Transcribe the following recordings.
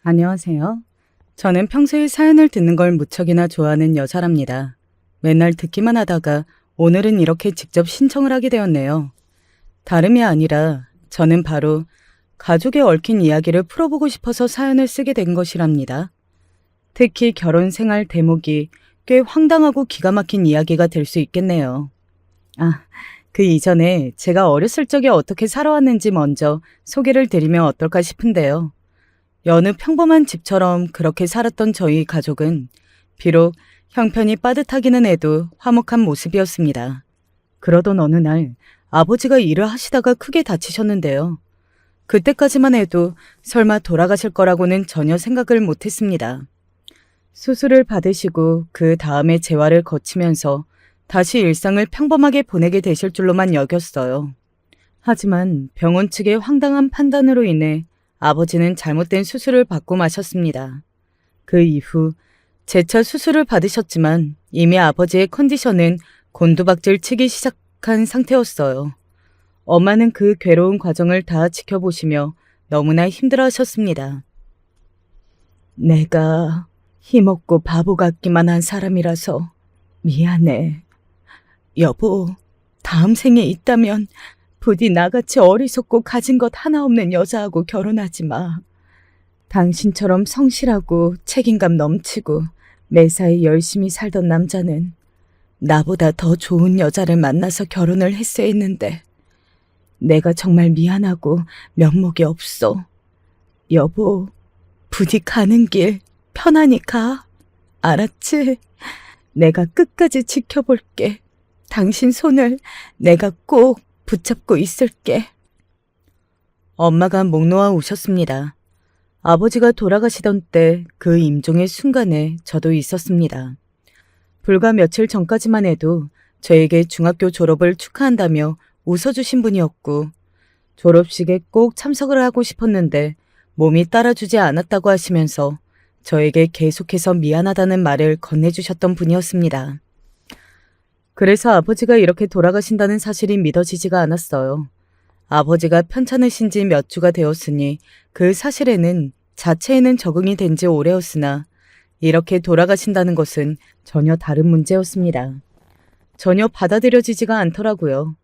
안녕하세요. 저는 평소에 사연을 듣는 걸 무척이나 좋아하는 여자랍니다. 맨날 듣기만 하다가 오늘은 이렇게 직접 신청을 하게 되었네요. 다름이 아니라 저는 바로 가족에 얽힌 이야기를 풀어보고 싶어서 사연을 쓰게 된 것이랍니다. 특히 결혼 생활 대목이 꽤 황당하고 기가 막힌 이야기가 될 수 있겠네요. 그 이전에 제가 어렸을 적에 어떻게 살아왔는지 먼저 소개를 드리면 어떨까 싶은데요. 여느 평범한 집처럼 그렇게 살았던 저희 가족은 비록 형편이 빠듯하기는 해도 화목한 모습이었습니다. 그러던 어느 날 아버지가 일을 하시다가 크게 다치셨는데요. 그때까지만 해도 설마 돌아가실 거라고는 전혀 생각을 못했습니다. 수술을 받으시고 그 다음에 재활을 거치면서 다시 일상을 평범하게 보내게 되실 줄로만 여겼어요. 하지만 병원 측의 황당한 판단으로 인해 아버지는 잘못된 수술을 받고 마셨습니다. 그 이후 재차 수술을 받으셨지만 이미 아버지의 컨디션은 곤두박질 치기 시작한 상태였어요. 엄마는 그 괴로운 과정을 다 지켜보시며 너무나 힘들어하셨습니다. 내가 힘없고 바보 같기만 한 사람이라서 미안해. 여보, 다음 생에 있다면 부디 나같이 어리석고 가진 것 하나 없는 여자하고 결혼하지 마. 당신처럼 성실하고 책임감 넘치고 매사에 열심히 살던 남자는 나보다 더 좋은 여자를 만나서 결혼을 했어야 했는데 내가 정말 미안하고 면목이 없어. 여보, 부디 가는 길 편안히 가. 알았지? 내가 끝까지 지켜볼게. 당신 손을 내가 꼭 붙잡고 있을게. 엄마가 목 놓아 우셨습니다. 아버지가 돌아가시던 때 그 임종의 순간에 저도 있었습니다. 불과 며칠 전까지만 해도 저에게 중학교 졸업을 축하한다며 웃어주신 분이었고 졸업식에 꼭 참석을 하고 싶었는데 몸이 따라주지 않았다고 하시면서 저에게 계속해서 미안하다는 말을 건네주셨던 분이었습니다. 그래서 아버지가 이렇게 돌아가신다는 사실이 믿어지지가 않았어요. 아버지가 편찮으신 지 몇 주가 되었으니 그 사실에는 자체에는 적응이 된 지 오래였으나 이렇게 돌아가신다는 것은 전혀 다른 문제였습니다. 전혀 받아들여지지가 않더라고요.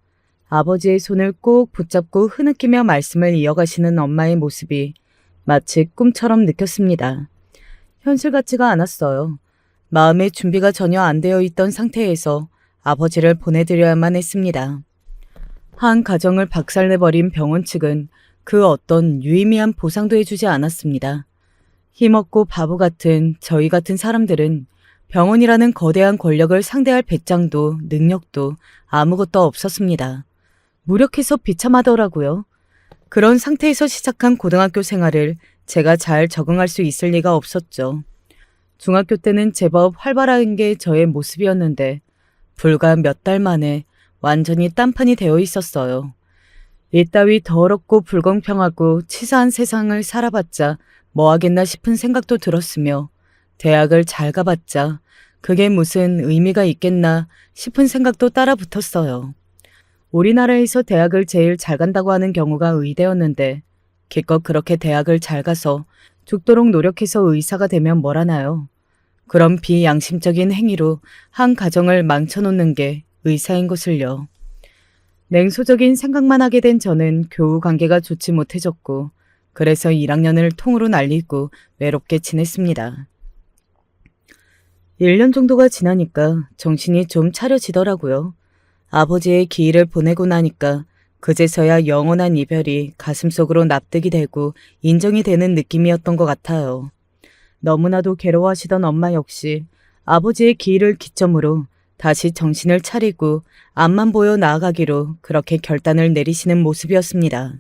아버지의 손을 꼭 붙잡고 흐느끼며 말씀을 이어가시는 엄마의 모습이 마치 꿈처럼 느꼈습니다. 현실 같지가 않았어요. 마음의 준비가 전혀 안 되어 있던 상태에서 아버지를 보내드려야만 했습니다. 한 가정을 박살내버린 병원 측은 그 어떤 유의미한 보상도 해주지 않았습니다. 힘없고 바보 같은 저희 같은 사람들은 병원이라는 거대한 권력을 상대할 배짱도 능력도 아무것도 없었습니다. 무력해서 비참하더라고요. 그런 상태에서 시작한 고등학교 생활을 제가 잘 적응할 수 있을 리가 없었죠. 중학교 때는 제법 활발한 게 저의 모습이었는데 불과 몇 달 만에 완전히 딴판이 되어 있었어요. 이따위 더럽고 불공평하고 치사한 세상을 살아봤자 뭐하겠나 싶은 생각도 들었으며 대학을 잘 가봤자 그게 무슨 의미가 있겠나 싶은 생각도 따라 붙었어요. 우리나라에서 대학을 제일 잘 간다고 하는 경우가 의대였는데 기껏 그렇게 대학을 잘 가서 죽도록 노력해서 의사가 되면 뭘 하나요? 그런 비양심적인 행위로 한 가정을 망쳐놓는 게 의사인 것을요. 냉소적인 생각만 하게 된 저는 교우 관계가 좋지 못해졌고 그래서 1학년을 통으로 날리고 외롭게 지냈습니다. 1년 정도가 지나니까 정신이 좀 차려지더라고요. 아버지의 기일을 보내고 나니까 그제서야 영원한 이별이 가슴속으로 납득이 되고 인정이 되는 느낌이었던 것 같아요. 너무나도 괴로워하시던 엄마 역시 아버지의 기일을 기점으로 다시 정신을 차리고 앞만 보여 나아가기로 그렇게 결단을 내리시는 모습이었습니다.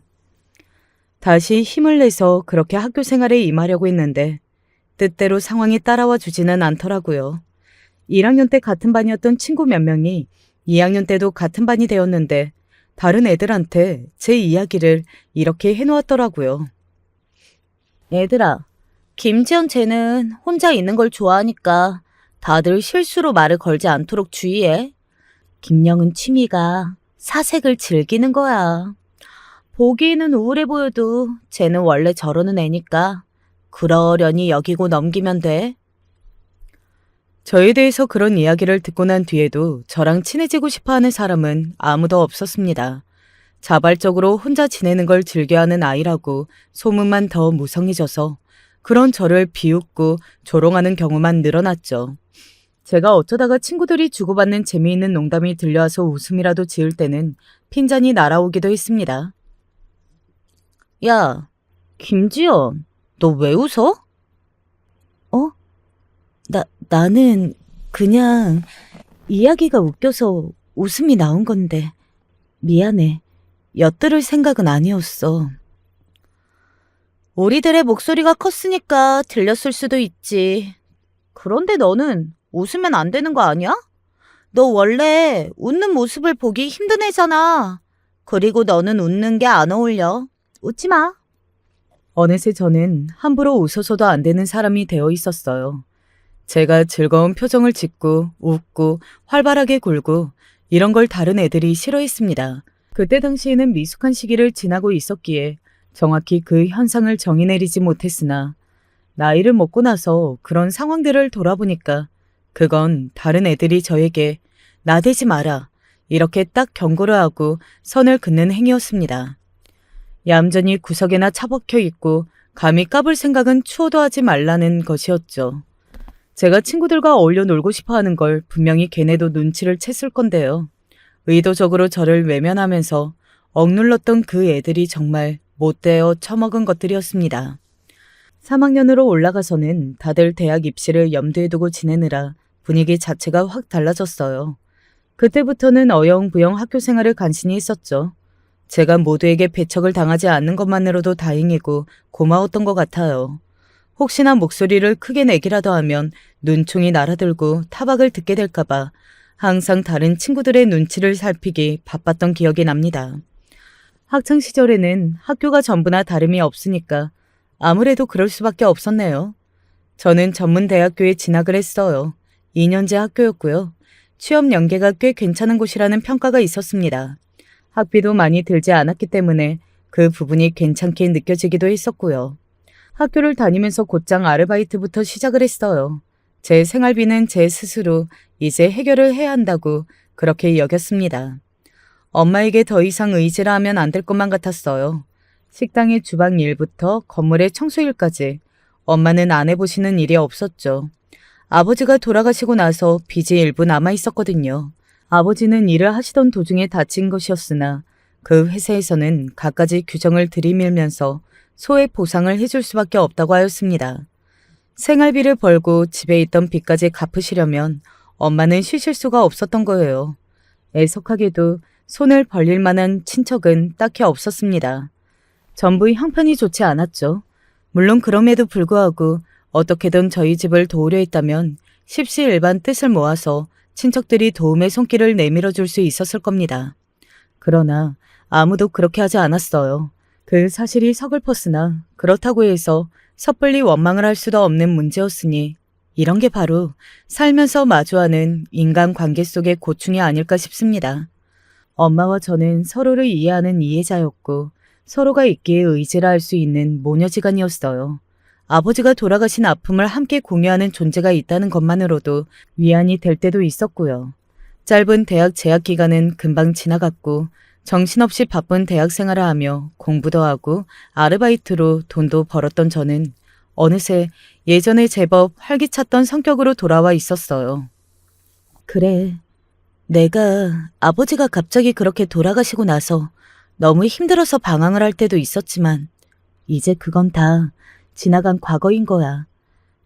다시 힘을 내서 그렇게 학교 생활에 임하려고 했는데 뜻대로 상황이 따라와 주지는 않더라고요. 1학년 때 같은 반이었던 친구 몇 명이 2학년 때도 같은 반이 되었는데 다른 애들한테 제 이야기를 이렇게 해놓았더라고요. 얘들아, 김지연 쟤는 혼자 있는 걸 좋아하니까 다들 실수로 말을 걸지 않도록 주의해. 김영은 취미가 사색을 즐기는 거야. 보기에는 우울해 보여도 쟤는 원래 저러는 애니까 그러려니 여기고 넘기면 돼. 저에 대해서 그런 이야기를 듣고 난 뒤에도 저랑 친해지고 싶어하는 사람은 아무도 없었습니다. 자발적으로 혼자 지내는 걸 즐겨하는 아이라고 소문만 더 무성해져서 그런 저를 비웃고 조롱하는 경우만 늘어났죠. 제가 어쩌다가 친구들이 주고받는 재미있는 농담이 들려와서 웃음이라도 지을 때는 핀잔이 날아오기도 했습니다. 야, 김지연, 너 왜 웃어? 어? 나는 그냥 이야기가 웃겨서 웃음이 나온 건데 미안해. 엿들을 생각은 아니었어. 우리들의 목소리가 컸으니까 들렸을 수도 있지. 그런데 너는 웃으면 안 되는 거 아니야? 너 원래 웃는 모습을 보기 힘든 애잖아. 그리고 너는 웃는 게 안 어울려. 웃지 마. 어느새 저는 함부로 웃어서도 안 되는 사람이 되어 있었어요. 제가 즐거운 표정을 짓고 웃고 활발하게 굴고 이런 걸 다른 애들이 싫어했습니다. 그때 당시에는 미숙한 시기를 지나고 있었기에 정확히 그 현상을 정의 내리지 못했으나 나이를 먹고 나서 그런 상황들을 돌아보니까 그건 다른 애들이 저에게 나대지 마라 이렇게 딱 경고를 하고 선을 긋는 행위였습니다. 얌전히 구석에나 처박혀 있고 감히 까불 생각은 추호도 하지 말라는 것이었죠. 제가 친구들과 어울려 놀고 싶어 하는 걸 분명히 걔네도 눈치를 챘을 건데요. 의도적으로 저를 외면하면서 억눌렀던 그 애들이 정말 못되어 처먹은 것들이었습니다. 3학년으로 올라가서는 다들 대학 입시를 염두에 두고 지내느라 분위기 자체가 확 달라졌어요. 그때부터는 어영부영 학교 생활을 간신히 했었죠. 제가 모두에게 배척을 당하지 않는 것만으로도 다행이고 고마웠던 것 같아요. 혹시나 목소리를 크게 내기라도 하면 눈총이 날아들고 타박을 듣게 될까봐 항상 다른 친구들의 눈치를 살피기 바빴던 기억이 납니다. 학창시절에는 학교가 전부나 다름이 없으니까 아무래도 그럴 수밖에 없었네요. 저는 전문대학교에 진학을 했어요. 2년제 학교였고요. 취업 연계가 꽤 괜찮은 곳이라는 평가가 있었습니다. 학비도 많이 들지 않았기 때문에 그 부분이 괜찮게 느껴지기도 했었고요. 학교를 다니면서 곧장 아르바이트부터 시작을 했어요. 제 생활비는 제 스스로 이제 해결을 해야 한다고 그렇게 여겼습니다. 엄마에게 더 이상 의지를 하면 안 될 것만 같았어요. 식당의 주방 일부터 건물의 청소일까지 엄마는 안 해보시는 일이 없었죠. 아버지가 돌아가시고 나서 빚이 일부 남아 있었거든요. 아버지는 일을 하시던 도중에 다친 것이었으나 그 회사에서는 갖가지 규정을 들이밀면서 소액 보상을 해줄 수밖에 없다고 하였습니다. 생활비를 벌고 집에 있던 빚까지 갚으시려면 엄마는 쉬실 수가 없었던 거예요. 애석하게도 손을 벌릴 만한 친척은 딱히 없었습니다. 전부 형편이 좋지 않았죠. 물론 그럼에도 불구하고 어떻게든 저희 집을 도우려 했다면 십시일반 뜻을 모아서 친척들이 도움의 손길을 내밀어 줄 수 있었을 겁니다. 그러나 아무도 그렇게 하지 않았어요. 그 사실이 서글펐으나 그렇다고 해서 섣불리 원망을 할 수도 없는 문제였으니 이런 게 바로 살면서 마주하는 인간관계 속의 고충이 아닐까 싶습니다. 엄마와 저는 서로를 이해하는 이해자였고 서로가 있기에 의지를 할 수 있는 모녀지간이었어요. 아버지가 돌아가신 아픔을 함께 공유하는 존재가 있다는 것만으로도 위안이 될 때도 있었고요. 짧은 대학 재학 기간은 금방 지나갔고 정신없이 바쁜 대학 생활을 하며 공부도 하고 아르바이트로 돈도 벌었던 저는 어느새 예전에 제법 활기찼던 성격으로 돌아와 있었어요. 그래, 내가 아버지가 갑자기 그렇게 돌아가시고 나서 너무 힘들어서 방황을 할 때도 있었지만 이제 그건 다 지나간 과거인 거야.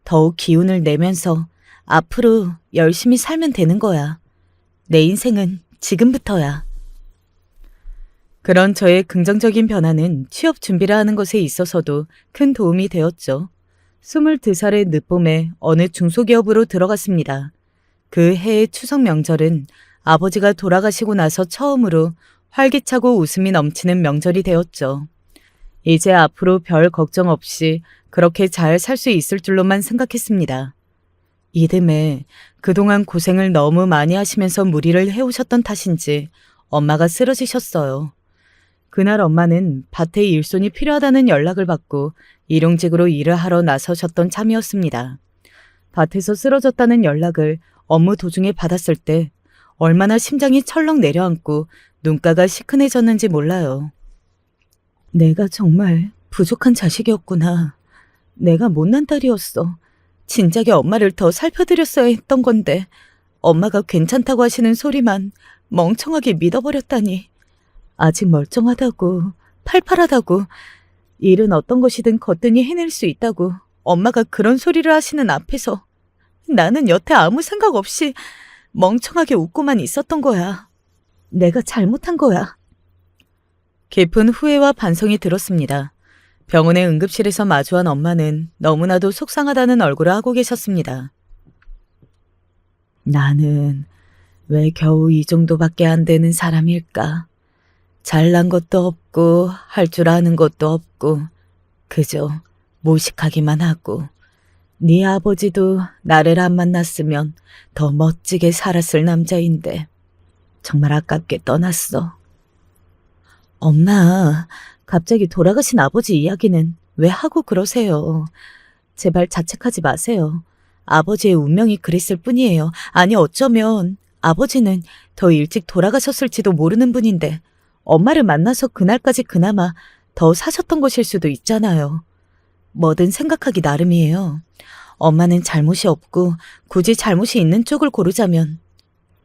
더욱 기운을 내면서 앞으로 열심히 살면 되는 거야. 내 인생은 지금부터야. 그런 저의 긍정적인 변화는 취업 준비를 하는 것에 있어서도 큰 도움이 되었죠. 22살의 늦봄에 어느 중소기업으로 들어갔습니다. 그 해의 추석 명절은 아버지가 돌아가시고 나서 처음으로 활기차고 웃음이 넘치는 명절이 되었죠. 이제 앞으로 별 걱정 없이 그렇게 잘 살 수 있을 줄로만 생각했습니다. 이듬해 그동안 고생을 너무 많이 하시면서 무리를 해오셨던 탓인지 엄마가 쓰러지셨어요. 그날 엄마는 밭에 일손이 필요하다는 연락을 받고 일용직으로 일을 하러 나서셨던 참이었습니다. 밭에서 쓰러졌다는 연락을 업무 도중에 받았을 때 얼마나 심장이 철렁 내려앉고 눈가가 시큰해졌는지 몰라요. 내가 정말 부족한 자식이었구나. 내가 못난 딸이었어. 진작에 엄마를 더 살펴드렸어야 했던 건데 엄마가 괜찮다고 하시는 소리만 멍청하게 믿어버렸다니. 아직 멀쩡하다고, 팔팔하다고, 일은 어떤 것이든 거뜬히 해낼 수 있다고 엄마가 그런 소리를 하시는 앞에서 나는 여태 아무 생각 없이 멍청하게 웃고만 있었던 거야. 내가 잘못한 거야. 깊은 후회와 반성이 들었습니다. 병원의 응급실에서 마주한 엄마는 너무나도 속상하다는 얼굴을 하고 계셨습니다. 나는 왜 겨우 이 정도밖에 안 되는 사람일까? 잘난 것도 없고 할 줄 아는 것도 없고 그저 무식하기만 하고 네 아버지도 나를 안 만났으면 더 멋지게 살았을 남자인데 정말 아깝게 떠났어. 엄마, 갑자기 돌아가신 아버지 이야기는 왜 하고 그러세요? 제발 자책하지 마세요. 아버지의 운명이 그랬을 뿐이에요. 아니 어쩌면 아버지는 더 일찍 돌아가셨을지도 모르는 분인데 엄마를 만나서 그날까지 그나마 더 사셨던 것일 수도 있잖아요. 뭐든 생각하기 나름이에요. 엄마는 잘못이 없고 굳이 잘못이 있는 쪽을 고르자면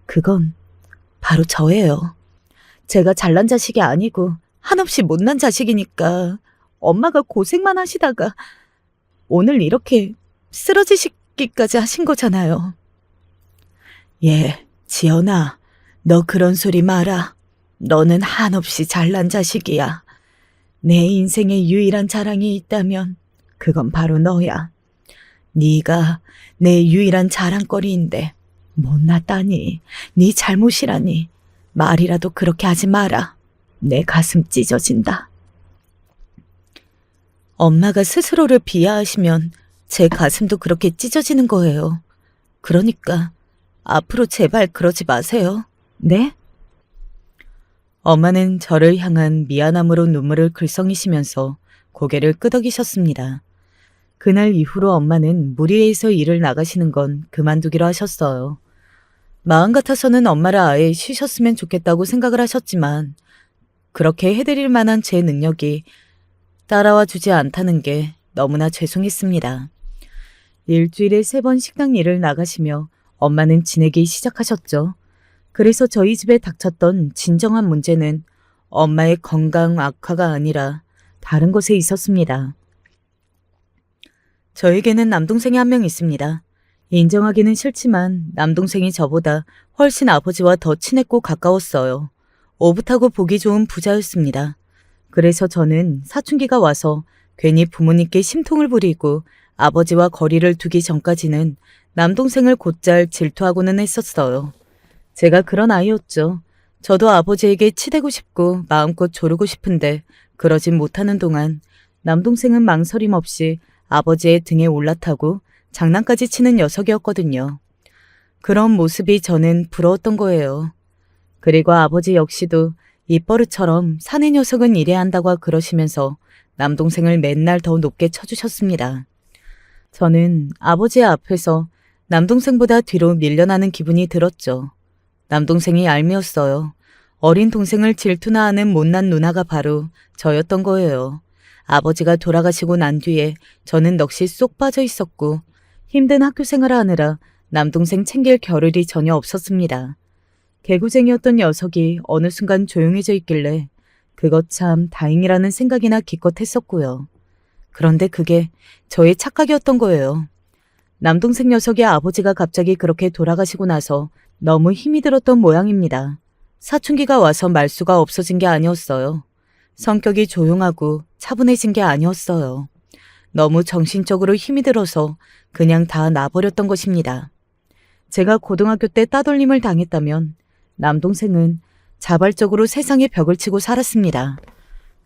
그건 바로 저예요. 제가 잘난 자식이 아니고 한없이 못난 자식이니까 엄마가 고생만 하시다가 오늘 이렇게 쓰러지시기까지 하신 거잖아요. 예, 지연아, 너 그런 소리 마라. 너는 한없이 잘난 자식이야. 내 인생의 유일한 자랑이 있다면 그건 바로 너야. 네가 내 유일한 자랑거리인데 못났다니, 네 잘못이라니 말이라도 그렇게 하지 마라. 내 가슴 찢어진다. 엄마가 스스로를 비하하시면 제 가슴도 그렇게 찢어지는 거예요. 그러니까 앞으로 제발 그러지 마세요. 네? 엄마는 저를 향한 미안함으로 눈물을 글썽이시면서 고개를 끄덕이셨습니다. 그날 이후로 엄마는 무리해서 일을 나가시는 건 그만두기로 하셨어요. 마음 같아서는 엄마를 아예 쉬셨으면 좋겠다고 생각을 하셨지만 그렇게 해드릴 만한 제 능력이 따라와 주지 않다는 게 너무나 죄송했습니다. 일주일에 3번 식당 일을 나가시며 엄마는 지내기 시작하셨죠. 그래서 저희 집에 닥쳤던 진정한 문제는 엄마의 건강 악화가 아니라 다른 것에 있었습니다. 저에게는 남동생이 한 명 있습니다. 인정하기는 싫지만 남동생이 저보다 훨씬 아버지와 더 친했고 가까웠어요. 오붓하고 보기 좋은 부자였습니다. 그래서 저는 사춘기가 와서 괜히 부모님께 심통을 부리고 아버지와 거리를 두기 전까지는 남동생을 곧잘 질투하고는 했었어요. 제가 그런 아이였죠. 저도 아버지에게 치대고 싶고 마음껏 조르고 싶은데 그러진 못하는 동안 남동생은 망설임 없이 아버지의 등에 올라타고 장난까지 치는 녀석이었거든요. 그런 모습이 저는 부러웠던 거예요. 그리고 아버지 역시도 입버릇처럼 사내 녀석은 이래야 한다고 그러시면서 남동생을 맨날 더 높게 쳐주셨습니다. 저는 아버지 앞에서 남동생보다 뒤로 밀려나는 기분이 들었죠. 남동생이 얄미웠어요. 어린 동생을 질투나 하는 못난 누나가 바로 저였던 거예요. 아버지가 돌아가시고 난 뒤에 저는 넋이 쏙 빠져 있었고 힘든 학교 생활을 하느라 남동생 챙길 겨를이 전혀 없었습니다. 개구쟁이였던 녀석이 어느 순간 조용해져 있길래 그것 참 다행이라는 생각이나 기껏 했었고요. 그런데 그게 저의 착각이었던 거예요. 남동생 녀석의 아버지가 갑자기 그렇게 돌아가시고 나서 너무 힘이 들었던 모양입니다. 사춘기가 와서 말수가 없어진 게 아니었어요. 성격이 조용하고 차분해진 게 아니었어요. 너무 정신적으로 힘이 들어서 그냥 다 놔버렸던 것입니다. 제가 고등학교 때 따돌림을 당했다면 남동생은 자발적으로 세상에 벽을 치고 살았습니다.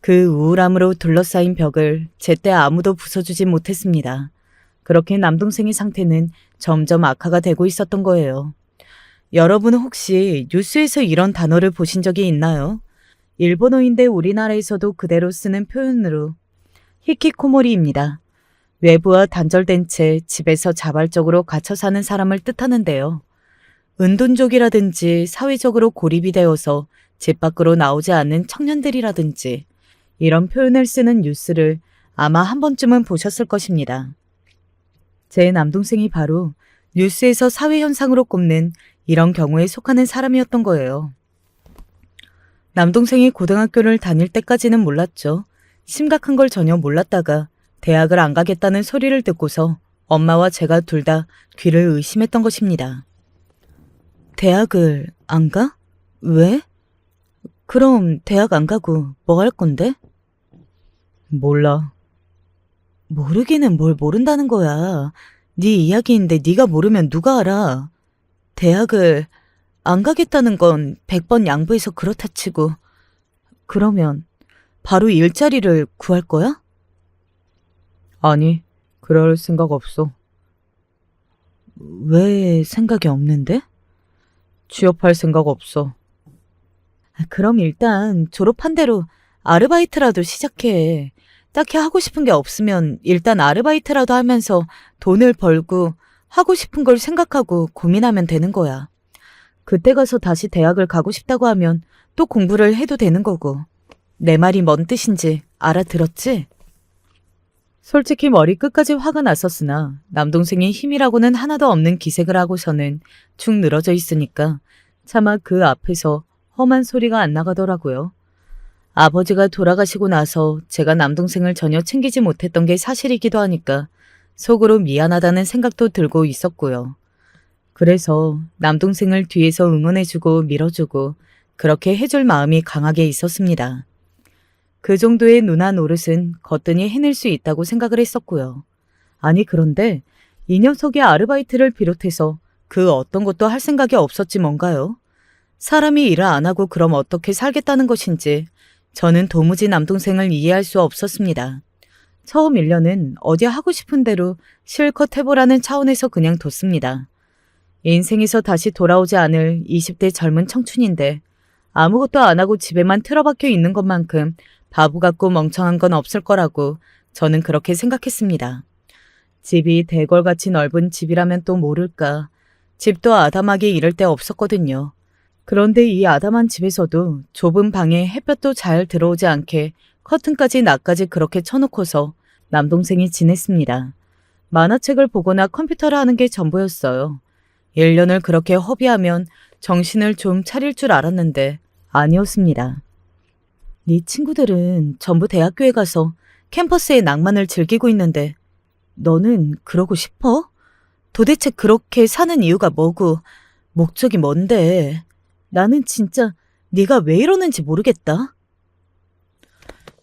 그 우울함으로 둘러싸인 벽을 제때 아무도 부숴주지 못했습니다. 그렇게 남동생의 상태는 점점 악화가 되고 있었던 거예요. 여러분은 혹시 뉴스에서 이런 단어를 보신 적이 있나요? 일본어인데 우리나라에서도 그대로 쓰는 표현으로 히키코모리입니다. 외부와 단절된 채 집에서 자발적으로 갇혀 사는 사람을 뜻하는데요. 은둔족이라든지 사회적으로 고립이 되어서 집 밖으로 나오지 않는 청년들이라든지 이런 표현을 쓰는 뉴스를 아마 한 번쯤은 보셨을 것입니다. 제 남동생이 바로 뉴스에서 사회현상으로 꼽는 이런 경우에 속하는 사람이었던 거예요. 남동생이 고등학교를 다닐 때까지는 몰랐죠. 심각한 걸 전혀 몰랐다가 대학을 안 가겠다는 소리를 듣고서 엄마와 제가 둘 다 귀를 의심했던 것입니다. 대학을 안 가? 왜? 그럼 대학 안 가고 뭐 할 건데? 몰라. 모르기는 뭘 모른다는 거야. 네 이야기인데 네가 모르면 누가 알아. 대학을 안 가겠다는 건 100번 양보해서 그렇다 치고 그러면 바로 일자리를 구할 거야? 아니, 그럴 생각 없어. 왜 생각이 없는데? 취업할 생각 없어. 그럼 일단 졸업한 대로 아르바이트라도 시작해. 딱히 하고 싶은 게 없으면 일단 아르바이트라도 하면서 돈을 벌고 하고 싶은 걸 생각하고 고민하면 되는 거야. 그때 가서 다시 대학을 가고 싶다고 하면 또 공부를 해도 되는 거고. 내 말이 뭔 뜻인지 알아들었지? 솔직히 머리 끝까지 화가 났었으나 남동생이 힘이라고는 하나도 없는 기색을 하고서는 축 늘어져 있으니까 차마 그 앞에서 험한 소리가 안 나가더라고요. 아버지가 돌아가시고 나서 제가 남동생을 전혀 챙기지 못했던 게 사실이기도 하니까 속으로 미안하다는 생각도 들고 있었고요. 그래서 남동생을 뒤에서 응원해주고 밀어주고 그렇게 해줄 마음이 강하게 있었습니다. 그 정도의 누나 노릇은 거뜬히 해낼 수 있다고 생각을 했었고요. 아니 그런데 이 녀석의 아르바이트를 비롯해서 그 어떤 것도 할 생각이 없었지 뭔가요? 사람이 일을 안 하고 그럼 어떻게 살겠다는 것인지 저는 도무지 남동생을 이해할 수 없었습니다. 처음 1년은 어디 하고 싶은 대로 실컷 해보라는 차원에서 그냥 뒀습니다. 인생에서 다시 돌아오지 않을 20대 젊은 청춘인데 아무것도 안 하고 집에만 틀어박혀 있는 것만큼 바보 같고 멍청한 건 없을 거라고 저는 그렇게 생각했습니다. 집이 대궐같이 넓은 집이라면 또 모를까. 집도 아담하게 이럴 데 없었거든요. 그런데 이 아담한 집에서도 좁은 방에 햇볕도 잘 들어오지 않게 커튼까지 나까지 그렇게 쳐놓고서 남동생이 지냈습니다. 만화책을 보거나 컴퓨터를 하는 게 전부였어요. 1년을 그렇게 허비하면 정신을 좀 차릴 줄 알았는데 아니었습니다. 네 친구들은 전부 대학교에 가서 캠퍼스의 낭만을 즐기고 있는데 너는 그러고 싶어? 도대체 그렇게 사는 이유가 뭐고 목적이 뭔데? 나는 진짜 네가 왜 이러는지 모르겠다.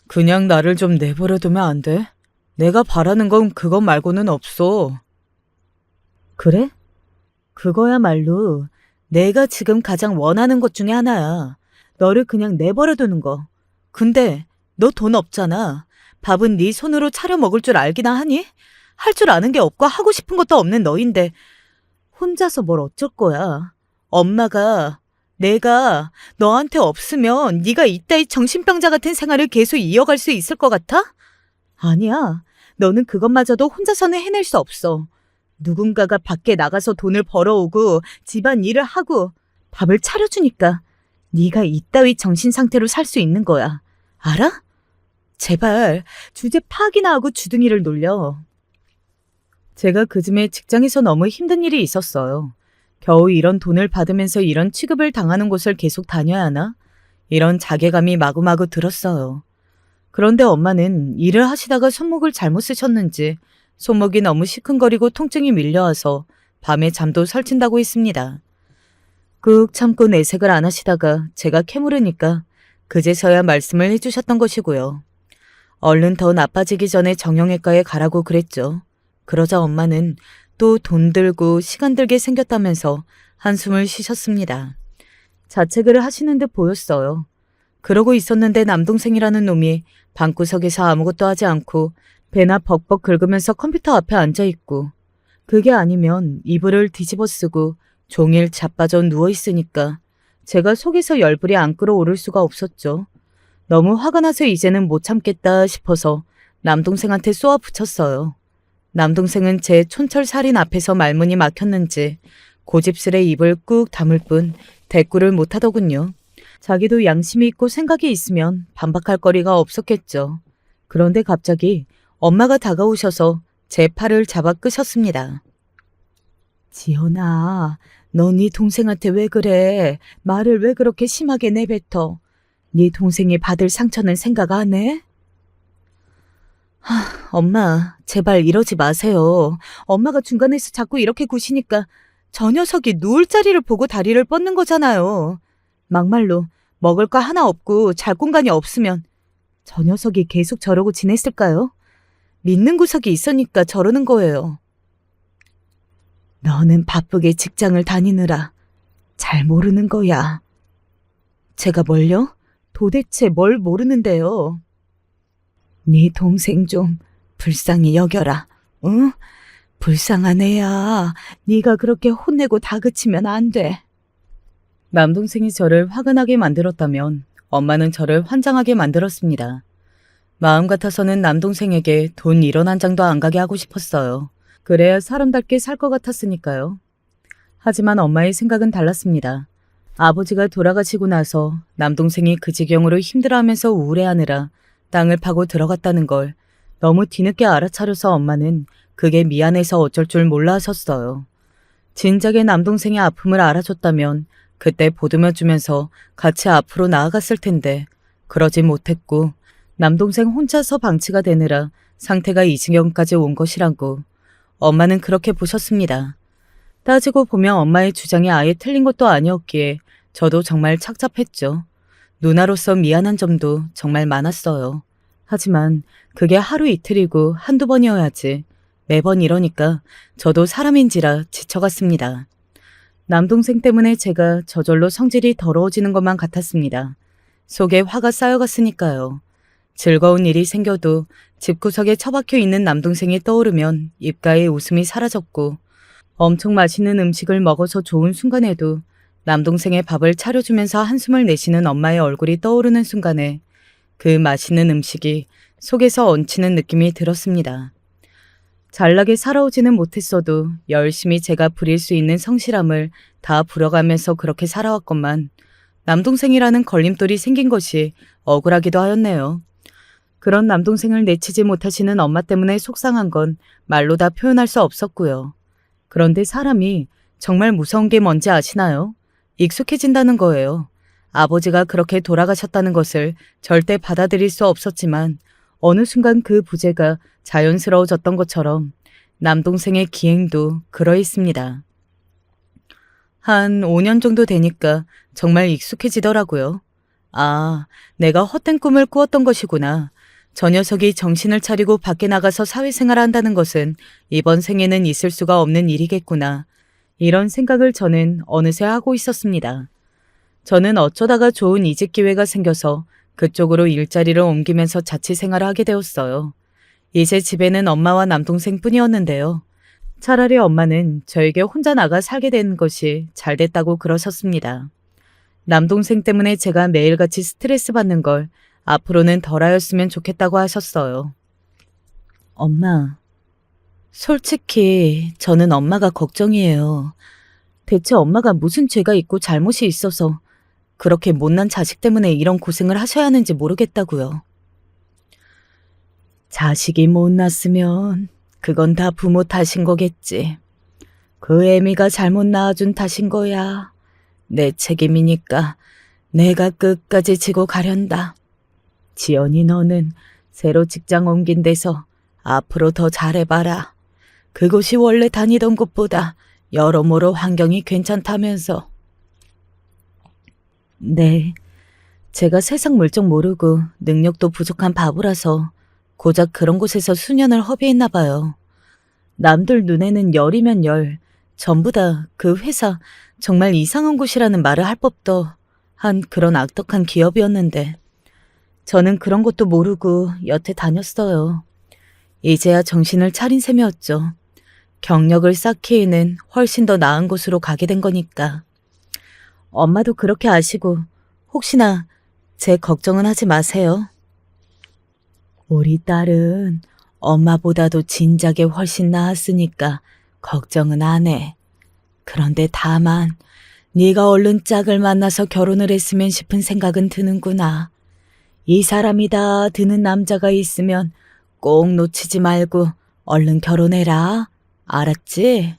그냥 나를 좀 내버려 두면 안 돼? 내가 바라는 건 그것 말고는 없어. 그래? 그거야말로 내가 지금 가장 원하는 것 중에 하나야. 너를 그냥 내버려 두는 거. 근데 너 돈 없잖아. 밥은 네 손으로 차려 먹을 줄 알기나 하니? 할 줄 아는 게 없고 하고 싶은 것도 없는 너인데 혼자서 뭘 어쩔 거야. 내가 너한테 없으면 네가 이따위 정신병자 같은 생활을 계속 이어갈 수 있을 것 같아? 아니야. 너는 그것마저도 혼자서는 해낼 수 없어. 누군가가 밖에 나가서 돈을 벌어오고 집안 일을 하고 밥을 차려주니까 네가 이따위 정신 상태로 살 수 있는 거야. 알아? 제발 주제 파악이나 하고 주둥이를 놀려. 제가 그쯤에 직장에서 너무 힘든 일이 있었어요. 겨우 이런 돈을 받으면서 이런 취급을 당하는 곳을 계속 다녀야 하나? 이런 자괴감이 마구마구 들었어요. 그런데 엄마는 일을 하시다가 손목을 잘못 쓰셨는지 손목이 너무 시큰거리고 통증이 밀려와서 밤에 잠도 설친다고 했습니다. 꾹 참고 내색을 안 하시다가 제가 캐물으니까 그제서야 말씀을 해주셨던 것이고요. 얼른 더 나빠지기 전에 정형외과에 가라고 그랬죠. 그러자 엄마는 또 돈 들고 시간 들게 생겼다면서 한숨을 쉬셨습니다. 자책을 하시는 듯 보였어요. 그러고 있었는데 남동생이라는 놈이 방구석에서 아무것도 하지 않고 배나 벅벅 긁으면서 컴퓨터 앞에 앉아있고 그게 아니면 이불을 뒤집어 쓰고 종일 자빠져 누워있으니까 제가 속에서 열불이 안 끓어오를 수가 없었죠. 너무 화가 나서 이제는 못 참겠다 싶어서 남동생한테 쏘아 붙였어요. 남동생은 제 촌철살인 앞에서 말문이 막혔는지 고집스레 입을 꾹 다물 뿐 대꾸를 못하더군요. 자기도 양심이 있고 생각이 있으면 반박할 거리가 없었겠죠. 그런데 갑자기 엄마가 다가오셔서 제 팔을 잡아 끄셨습니다. 지연아, 너 네 동생한테 왜 그래? 말을 왜 그렇게 심하게 내뱉어? 네 동생이 받을 상처는 생각 안 해? 엄마, 제발 이러지 마세요. 엄마가 중간에서 자꾸 이렇게 구시니까 저 녀석이 누울 자리를 보고 다리를 뻗는 거잖아요. 막말로 먹을 거 하나 없고 잘 공간이 없으면 저 녀석이 계속 저러고 지냈을까요? 믿는 구석이 있으니까 저러는 거예요. 너는 바쁘게 직장을 다니느라 잘 모르는 거야. 제가 뭘요? 도대체 뭘 모르는데요? 네 동생 좀 불쌍히 여겨라. 응? 불쌍한 애야. 네가 그렇게 혼내고 다그치면 안 돼. 남동생이 저를 화가 나게 만들었다면 엄마는 저를 환장하게 만들었습니다. 마음 같아서는 남동생에게 돈 1원 한 장도 안 가게 하고 싶었어요. 그래야 사람답게 살 것 같았으니까요. 하지만 엄마의 생각은 달랐습니다. 아버지가 돌아가시고 나서 남동생이 그 지경으로 힘들어하면서 우울해하느라 땅을 파고 들어갔다는 걸 너무 뒤늦게 알아차려서 엄마는 그게 미안해서 어쩔 줄 몰라 하셨어요. 진작에 남동생의 아픔을 알아줬다면 그때 보듬어주면서 같이 앞으로 나아갔을 텐데 그러지 못했고 남동생 혼자서 방치가 되느라 상태가 이 지경까지 온 것이라고 엄마는 그렇게 보셨습니다. 따지고 보면 엄마의 주장이 아예 틀린 것도 아니었기에 저도 정말 착잡했죠. 누나로서 미안한 점도 정말 많았어요. 하지만 그게 하루 이틀이고 한두 번이어야지 매번 이러니까 저도 사람인지라 지쳐갔습니다. 남동생 때문에 제가 저절로 성질이 더러워지는 것만 같았습니다. 속에 화가 쌓여갔으니까요. 즐거운 일이 생겨도 집구석에 처박혀 있는 남동생이 떠오르면 입가에 웃음이 사라졌고 엄청 맛있는 음식을 먹어서 좋은 순간에도 남동생의 밥을 차려주면서 한숨을 내쉬는 엄마의 얼굴이 떠오르는 순간에 그 맛있는 음식이 속에서 얹히는 느낌이 들었습니다. 잘나게 살아오지는 못했어도 열심히 제가 부릴 수 있는 성실함을 다 불어가면서 그렇게 살아왔건만 남동생이라는 걸림돌이 생긴 것이 억울하기도 하였네요. 그런 남동생을 내치지 못하시는 엄마 때문에 속상한 건 말로 다 표현할 수 없었고요. 그런데 사람이 정말 무서운 게 뭔지 아시나요? 익숙해진다는 거예요. 아버지가 그렇게 돌아가셨다는 것을 절대 받아들일 수 없었지만 어느 순간 그 부재가 자연스러워졌던 것처럼 남동생의 기행도 그러했습니다. 한 5년 정도 되니까 정말 익숙해지더라고요. 아, 내가 헛된 꿈을 꾸었던 것이구나. 저 녀석이 정신을 차리고 밖에 나가서 사회생활을 한다는 것은 이번 생에는 있을 수가 없는 일이겠구나. 이런 생각을 저는 어느새 하고 있었습니다. 저는 어쩌다가 좋은 이직 기회가 생겨서 그쪽으로 일자리를 옮기면서 자취 생활을 하게 되었어요. 이제 집에는 엄마와 남동생뿐이었는데요. 차라리 엄마는 저에게 혼자 나가 살게 된 것이 잘 됐다고 그러셨습니다. 남동생 때문에 제가 매일같이 스트레스 받는 걸 앞으로는 덜하였으면 좋겠다고 하셨어요. 엄마, 솔직히 저는 엄마가 걱정이에요. 대체 엄마가 무슨 죄가 있고 잘못이 있어서 그렇게 못난 자식 때문에 이런 고생을 하셔야 하는지 모르겠다고요. 자식이 못났으면 그건 다 부모 탓인 거겠지. 그 애미가 잘못 낳아준 탓인 거야. 내 책임이니까 내가 끝까지 지고 가련다. 지연이 너는 새로 직장 옮긴 데서 앞으로 더 잘해봐라. 그곳이 원래 다니던 곳보다 여러모로 환경이 괜찮다면서. 네, 제가 세상 물정 모르고 능력도 부족한 바보라서 고작 그런 곳에서 수년을 허비했나 봐요. 남들 눈에는 열이면 열, 전부 다 그 회사 정말 이상한 곳이라는 말을 할 법도 한 그런 악덕한 기업이었는데 저는 그런 것도 모르고 여태 다녔어요. 이제야 정신을 차린 셈이었죠. 경력을 쌓기에는 훨씬 더 나은 곳으로 가게 된 거니까. 엄마도 그렇게 아시고 혹시나 제 걱정은 하지 마세요. 우리 딸은 엄마보다도 진작에 훨씬 나았으니까 걱정은 안 해. 그런데 다만 네가 얼른 짝을 만나서 결혼을 했으면 싶은 생각은 드는구나. 이 사람이다 드는 남자가 있으면 꼭 놓치지 말고 얼른 결혼해라. 알았지?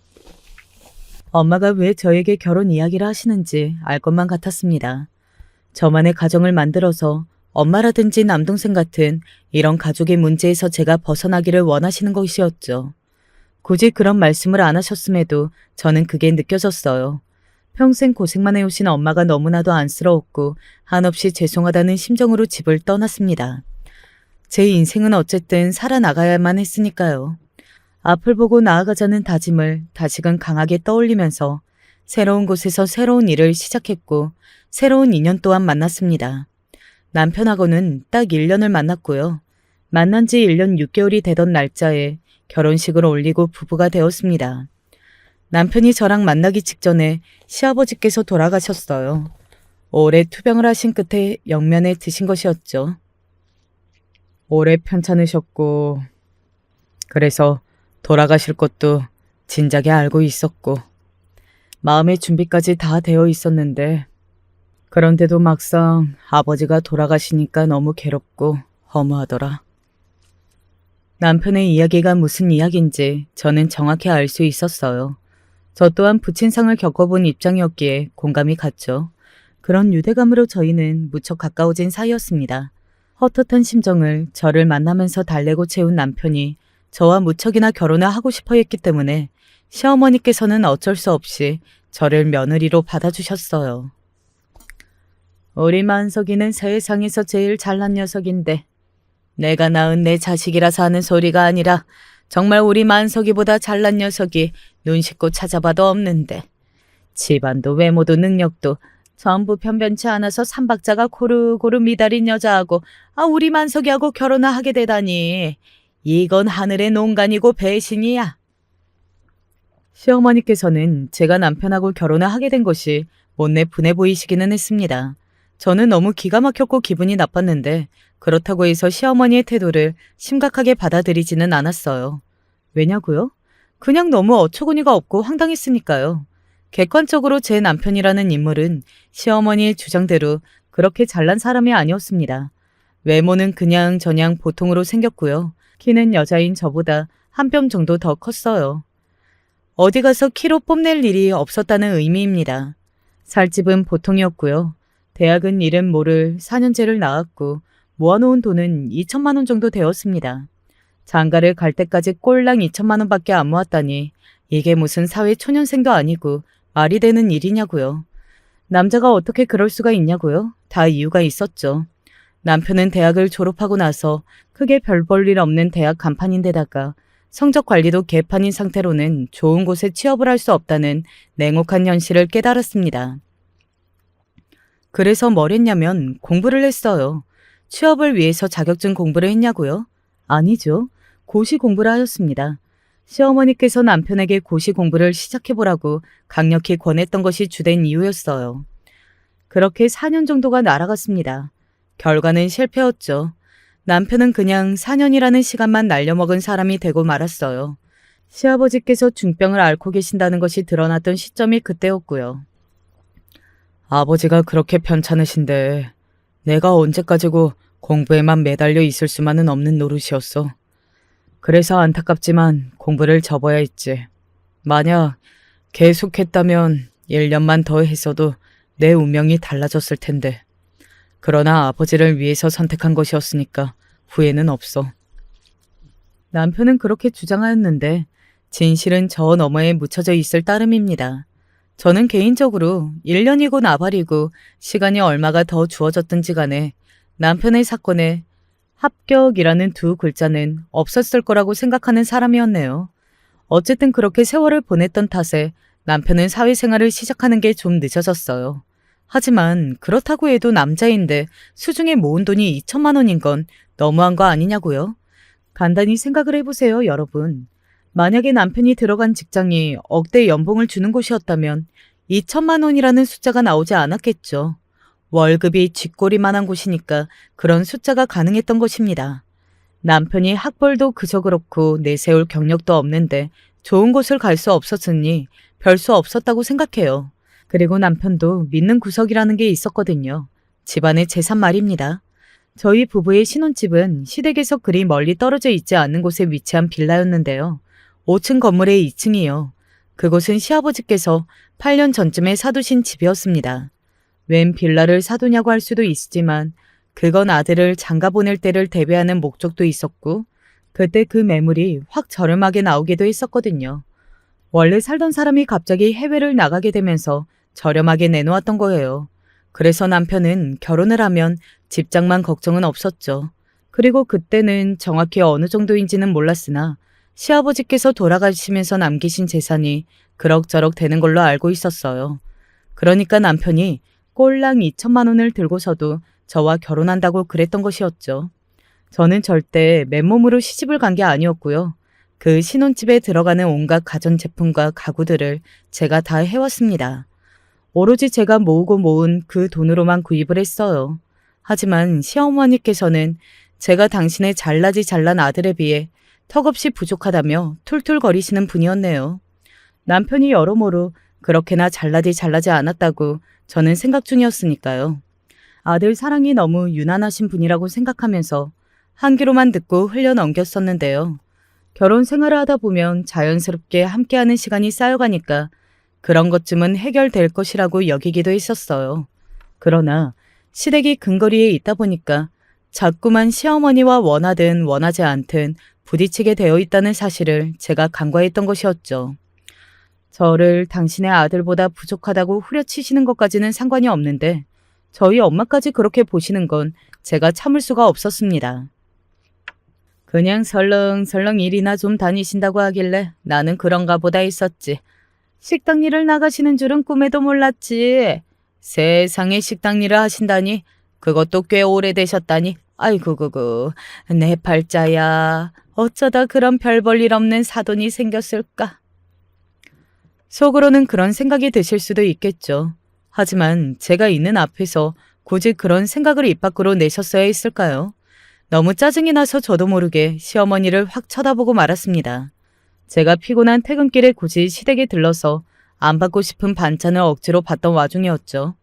엄마가 왜 저에게 결혼 이야기를 하시는지 알 것만 같았습니다. 저만의 가정을 만들어서 엄마라든지 남동생 같은 이런 가족의 문제에서 제가 벗어나기를 원하시는 것이었죠. 굳이 그런 말씀을 안 하셨음에도 저는 그게 느껴졌어요. 평생 고생만 해오신 엄마가 너무나도 안쓰러웠고 한없이 죄송하다는 심정으로 집을 떠났습니다. 제 인생은 어쨌든 살아나가야만 했으니까요. 앞을 보고 나아가자는 다짐을 다시금 강하게 떠올리면서 새로운 곳에서 새로운 일을 시작했고 새로운 인연 또한 만났습니다. 남편하고는 딱 1년을 만났고요. 만난 지 1년 6개월이 되던 날짜에 결혼식을 올리고 부부가 되었습니다. 남편이 저랑 만나기 직전에 시아버지께서 돌아가셨어요. 오래 투병을 하신 끝에 영면에 드신 것이었죠. 오래 편찮으셨고 그래서 돌아가실 것도 진작에 알고 있었고 마음의 준비까지 다 되어 있었는데 그런데도 막상 아버지가 돌아가시니까 너무 괴롭고 허무하더라. 남편의 이야기가 무슨 이야기인지 저는 정확히 알 수 있었어요. 저 또한 부친상을 겪어본 입장이었기에 공감이 갔죠. 그런 유대감으로 저희는 무척 가까워진 사이였습니다. 헛헛한 심정을 저를 만나면서 달래고 채운 남편이 저와 무척이나 결혼을 하고 싶어 했기 때문에 시어머니께서는 어쩔 수 없이 저를 며느리로 받아주셨어요. 우리 만석이는 세상에서 제일 잘난 녀석인데 내가 낳은 내 자식이라서 하는 소리가 아니라 정말 우리 만석이보다 잘난 녀석이 눈 씻고 찾아봐도 없는데 집안도 외모도 능력도 전부 변변치 않아서 삼박자가 고루고루 미달인 여자하고 우리 만석이하고 결혼을 하게 되다니 이건 하늘의 농간이고 배신이야. 시어머니께서는 제가 남편하고 결혼을 하게 된 것이 못내 분해 보이시기는 했습니다. 저는 너무 기가 막혔고 기분이 나빴는데 그렇다고 해서 시어머니의 태도를 심각하게 받아들이지는 않았어요. 왜냐고요? 그냥 너무 어처구니가 없고 황당했으니까요. 객관적으로 제 남편이라는 인물은 시어머니의 주장대로 그렇게 잘난 사람이 아니었습니다. 외모는 그냥 저냥 보통으로 생겼고요. 키는 여자인 저보다 한 뼘 정도 더 컸어요. 어디 가서 키로 뽐낼 일이 없었다는 의미입니다. 살집은 보통이었고요. 대학은 이름 모를 4년제를 나왔고 모아놓은 돈은 2천만 원 정도 되었습니다. 장가를 갈 때까지 꼴랑 2천만 원밖에 안 모았다니 이게 무슨 사회 초년생도 아니고 말이 되는 일이냐고요. 남자가 어떻게 그럴 수가 있냐고요. 다 이유가 있었죠. 남편은 대학을 졸업하고 나서 크게 별 볼 일 없는 대학 간판인데다가 성적 관리도 개판인 상태로는 좋은 곳에 취업을 할 수 없다는 냉혹한 현실을 깨달았습니다. 그래서 뭘 했냐면 공부를 했어요. 취업을 위해서 자격증 공부를 했냐고요? 아니죠. 고시 공부를 하였습니다. 시어머니께서 남편에게 고시 공부를 시작해보라고 강력히 권했던 것이 주된 이유였어요. 그렇게 4년 정도가 날아갔습니다. 결과는 실패였죠. 남편은 그냥 4년이라는 시간만 날려먹은 사람이 되고 말았어요. 시아버지께서 중병을 앓고 계신다는 것이 드러났던 시점이 그때였고요. 아버지가 그렇게 편찮으신데 내가 언제까지고 공부에만 매달려 있을 수만은 없는 노릇이었어. 그래서 안타깝지만 공부를 접어야 했지. 만약 계속했다면 1년만 더 했어도 내 운명이 달라졌을 텐데. 그러나 아버지를 위해서 선택한 것이었으니까 후회는 없어. 남편은 그렇게 주장하였는데 진실은 저 너머에 묻혀져 있을 따름입니다. 저는 개인적으로 1년이고 나발이고 시간이 얼마가 더 주어졌든지 간에 남편의 사건에 합격이라는 두 글자는 없었을 거라고 생각하는 사람이었네요. 어쨌든 그렇게 세월을 보냈던 탓에 남편은 사회생활을 시작하는 게 좀 늦어졌어요. 하지만 그렇다고 해도 남자인데 수중에 모은 돈이 2천만 원인 건 너무한 거 아니냐고요? 간단히 생각을 해보세요, 여러분. 만약에 남편이 들어간 직장이 억대 연봉을 주는 곳이었다면 2천만 원이라는 숫자가 나오지 않았겠죠. 월급이 쥐꼬리만한 곳이니까 그런 숫자가 가능했던 것입니다. 남편이 학벌도 그저 그렇고 내세울 경력도 없는데 좋은 곳을 갈 수 없었으니 별 수 없었다고 생각해요. 그리고 남편도 믿는 구석이라는 게 있었거든요. 집안의 재산 말입니다. 저희 부부의 신혼집은 시댁에서 그리 멀리 떨어져 있지 않는 곳에 위치한 빌라였는데요. 5층 건물의 2층이요. 그곳은 시아버지께서 8년 전쯤에 사두신 집이었습니다. 웬 빌라를 사두냐고 할 수도 있지만 그건 아들을 장가 보낼 때를 대비하는 목적도 있었고 그때 그 매물이 확 저렴하게 나오기도 했었거든요. 원래 살던 사람이 갑자기 해외를 나가게 되면서 저렴하게 내놓았던 거예요. 그래서 남편은 결혼을 하면 집장만 걱정은 없었죠. 그리고 그때는 정확히 어느 정도인지는 몰랐으나 시아버지께서 돌아가시면서 남기신 재산이 그럭저럭 되는 걸로 알고 있었어요. 그러니까 남편이 꼴랑 2천만 원을 들고서도 저와 결혼한다고 그랬던 것이었죠. 저는 절대 맨몸으로 시집을 간 게 아니었고요. 그 신혼집에 들어가는 온갖 가전제품과 가구들을 제가 다 해왔습니다. 오로지 제가 모으고 모은 그 돈으로만 구입을 했어요. 하지만 시어머니께서는 제가 당신의 잘나지 잘난 아들에 비해 턱없이 부족하다며 툴툴거리시는 분이었네요. 남편이 여러모로 그렇게나 잘나지 않았다고 저는 생각 중이었으니까요. 아들 사랑이 너무 유난하신 분이라고 생각하면서 한 귀로만 듣고 흘려 넘겼었는데요. 결혼 생활을 하다 보면 자연스럽게 함께하는 시간이 쌓여가니까 그런 것쯤은 해결될 것이라고 여기기도 했었어요. 그러나 시댁이 근거리에 있다 보니까 자꾸만 시어머니와 원하든 원하지 않든 부딪히게 되어 있다는 사실을 제가 간과했던 것이었죠. 저를 당신의 아들보다 부족하다고 후려치시는 것까지는 상관이 없는데 저희 엄마까지 그렇게 보시는 건 제가 참을 수가 없었습니다. 그냥 설렁설렁 일이나 좀 다니신다고 하길래 나는 그런가 보다 했었지. 식당 일을 나가시는 줄은 꿈에도 몰랐지. 세상에 식당 일을 하신다니. 그것도 꽤 오래되셨다니. 아이고 그거 내 팔자야. 어쩌다 그런 별 볼 일 없는 사돈이 생겼을까. 속으로는 그런 생각이 드실 수도 있겠죠. 하지만 제가 있는 앞에서 굳이 그런 생각을 입 밖으로 내셨어야 했을까요? 너무 짜증이 나서 저도 모르게 시어머니를 확 쳐다보고 말았습니다. 제가 피곤한 퇴근길에 굳이 시댁에 들러서 안 받고 싶은 반찬을 억지로 받던 와중이었죠.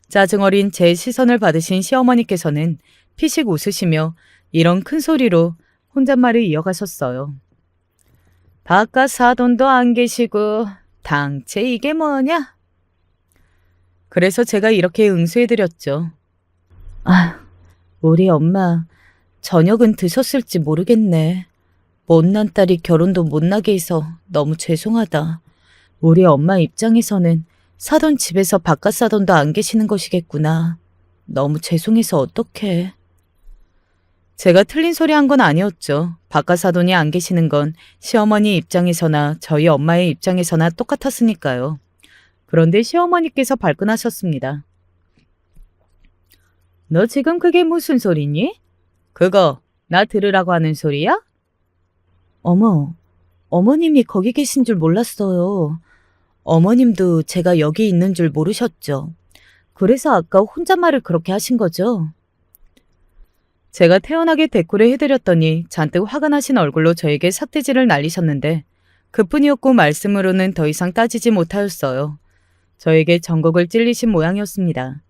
짜증 어린 제 시선을 받으신 시어머니께서는 피식 웃으시며 이런 큰 소리로 혼잣말을 이어가셨어요. 바깥 사돈도 안 계시고 당체 이게 뭐냐? 그래서 제가 이렇게 응수해드렸죠. 아, 우리 엄마 저녁은 드셨을지 모르겠네. 못난 딸이 결혼도 못나게 해서 너무 죄송하다. 우리 엄마 입장에서는 사돈 집에서 바깥 사돈도 안 계시는 것이겠구나. 너무 죄송해서 어떡해. 제가 틀린 소리 한 건 아니었죠. 바깥 사돈이 안 계시는 건 시어머니 입장에서나 저희 엄마의 입장에서나 똑같았으니까요. 그런데 시어머니께서 발끈하셨습니다. 너 지금 그게 무슨 소리니? 그거 나 들으라고 하는 소리야? 어머, 어머님이 거기 계신 줄 몰랐어요. 어머님도 제가 여기 있는 줄 모르셨죠. 그래서 아까 혼잣말을 그렇게 하신 거죠? 제가 태연하게 대꾸를 해드렸더니 잔뜩 화가 나신 얼굴로 저에게 삿대질을 날리셨는데 그뿐이었고 말씀으로는 더 이상 따지지 못하였어요. 저에게 전곡을 찔리신 모양이었습니다.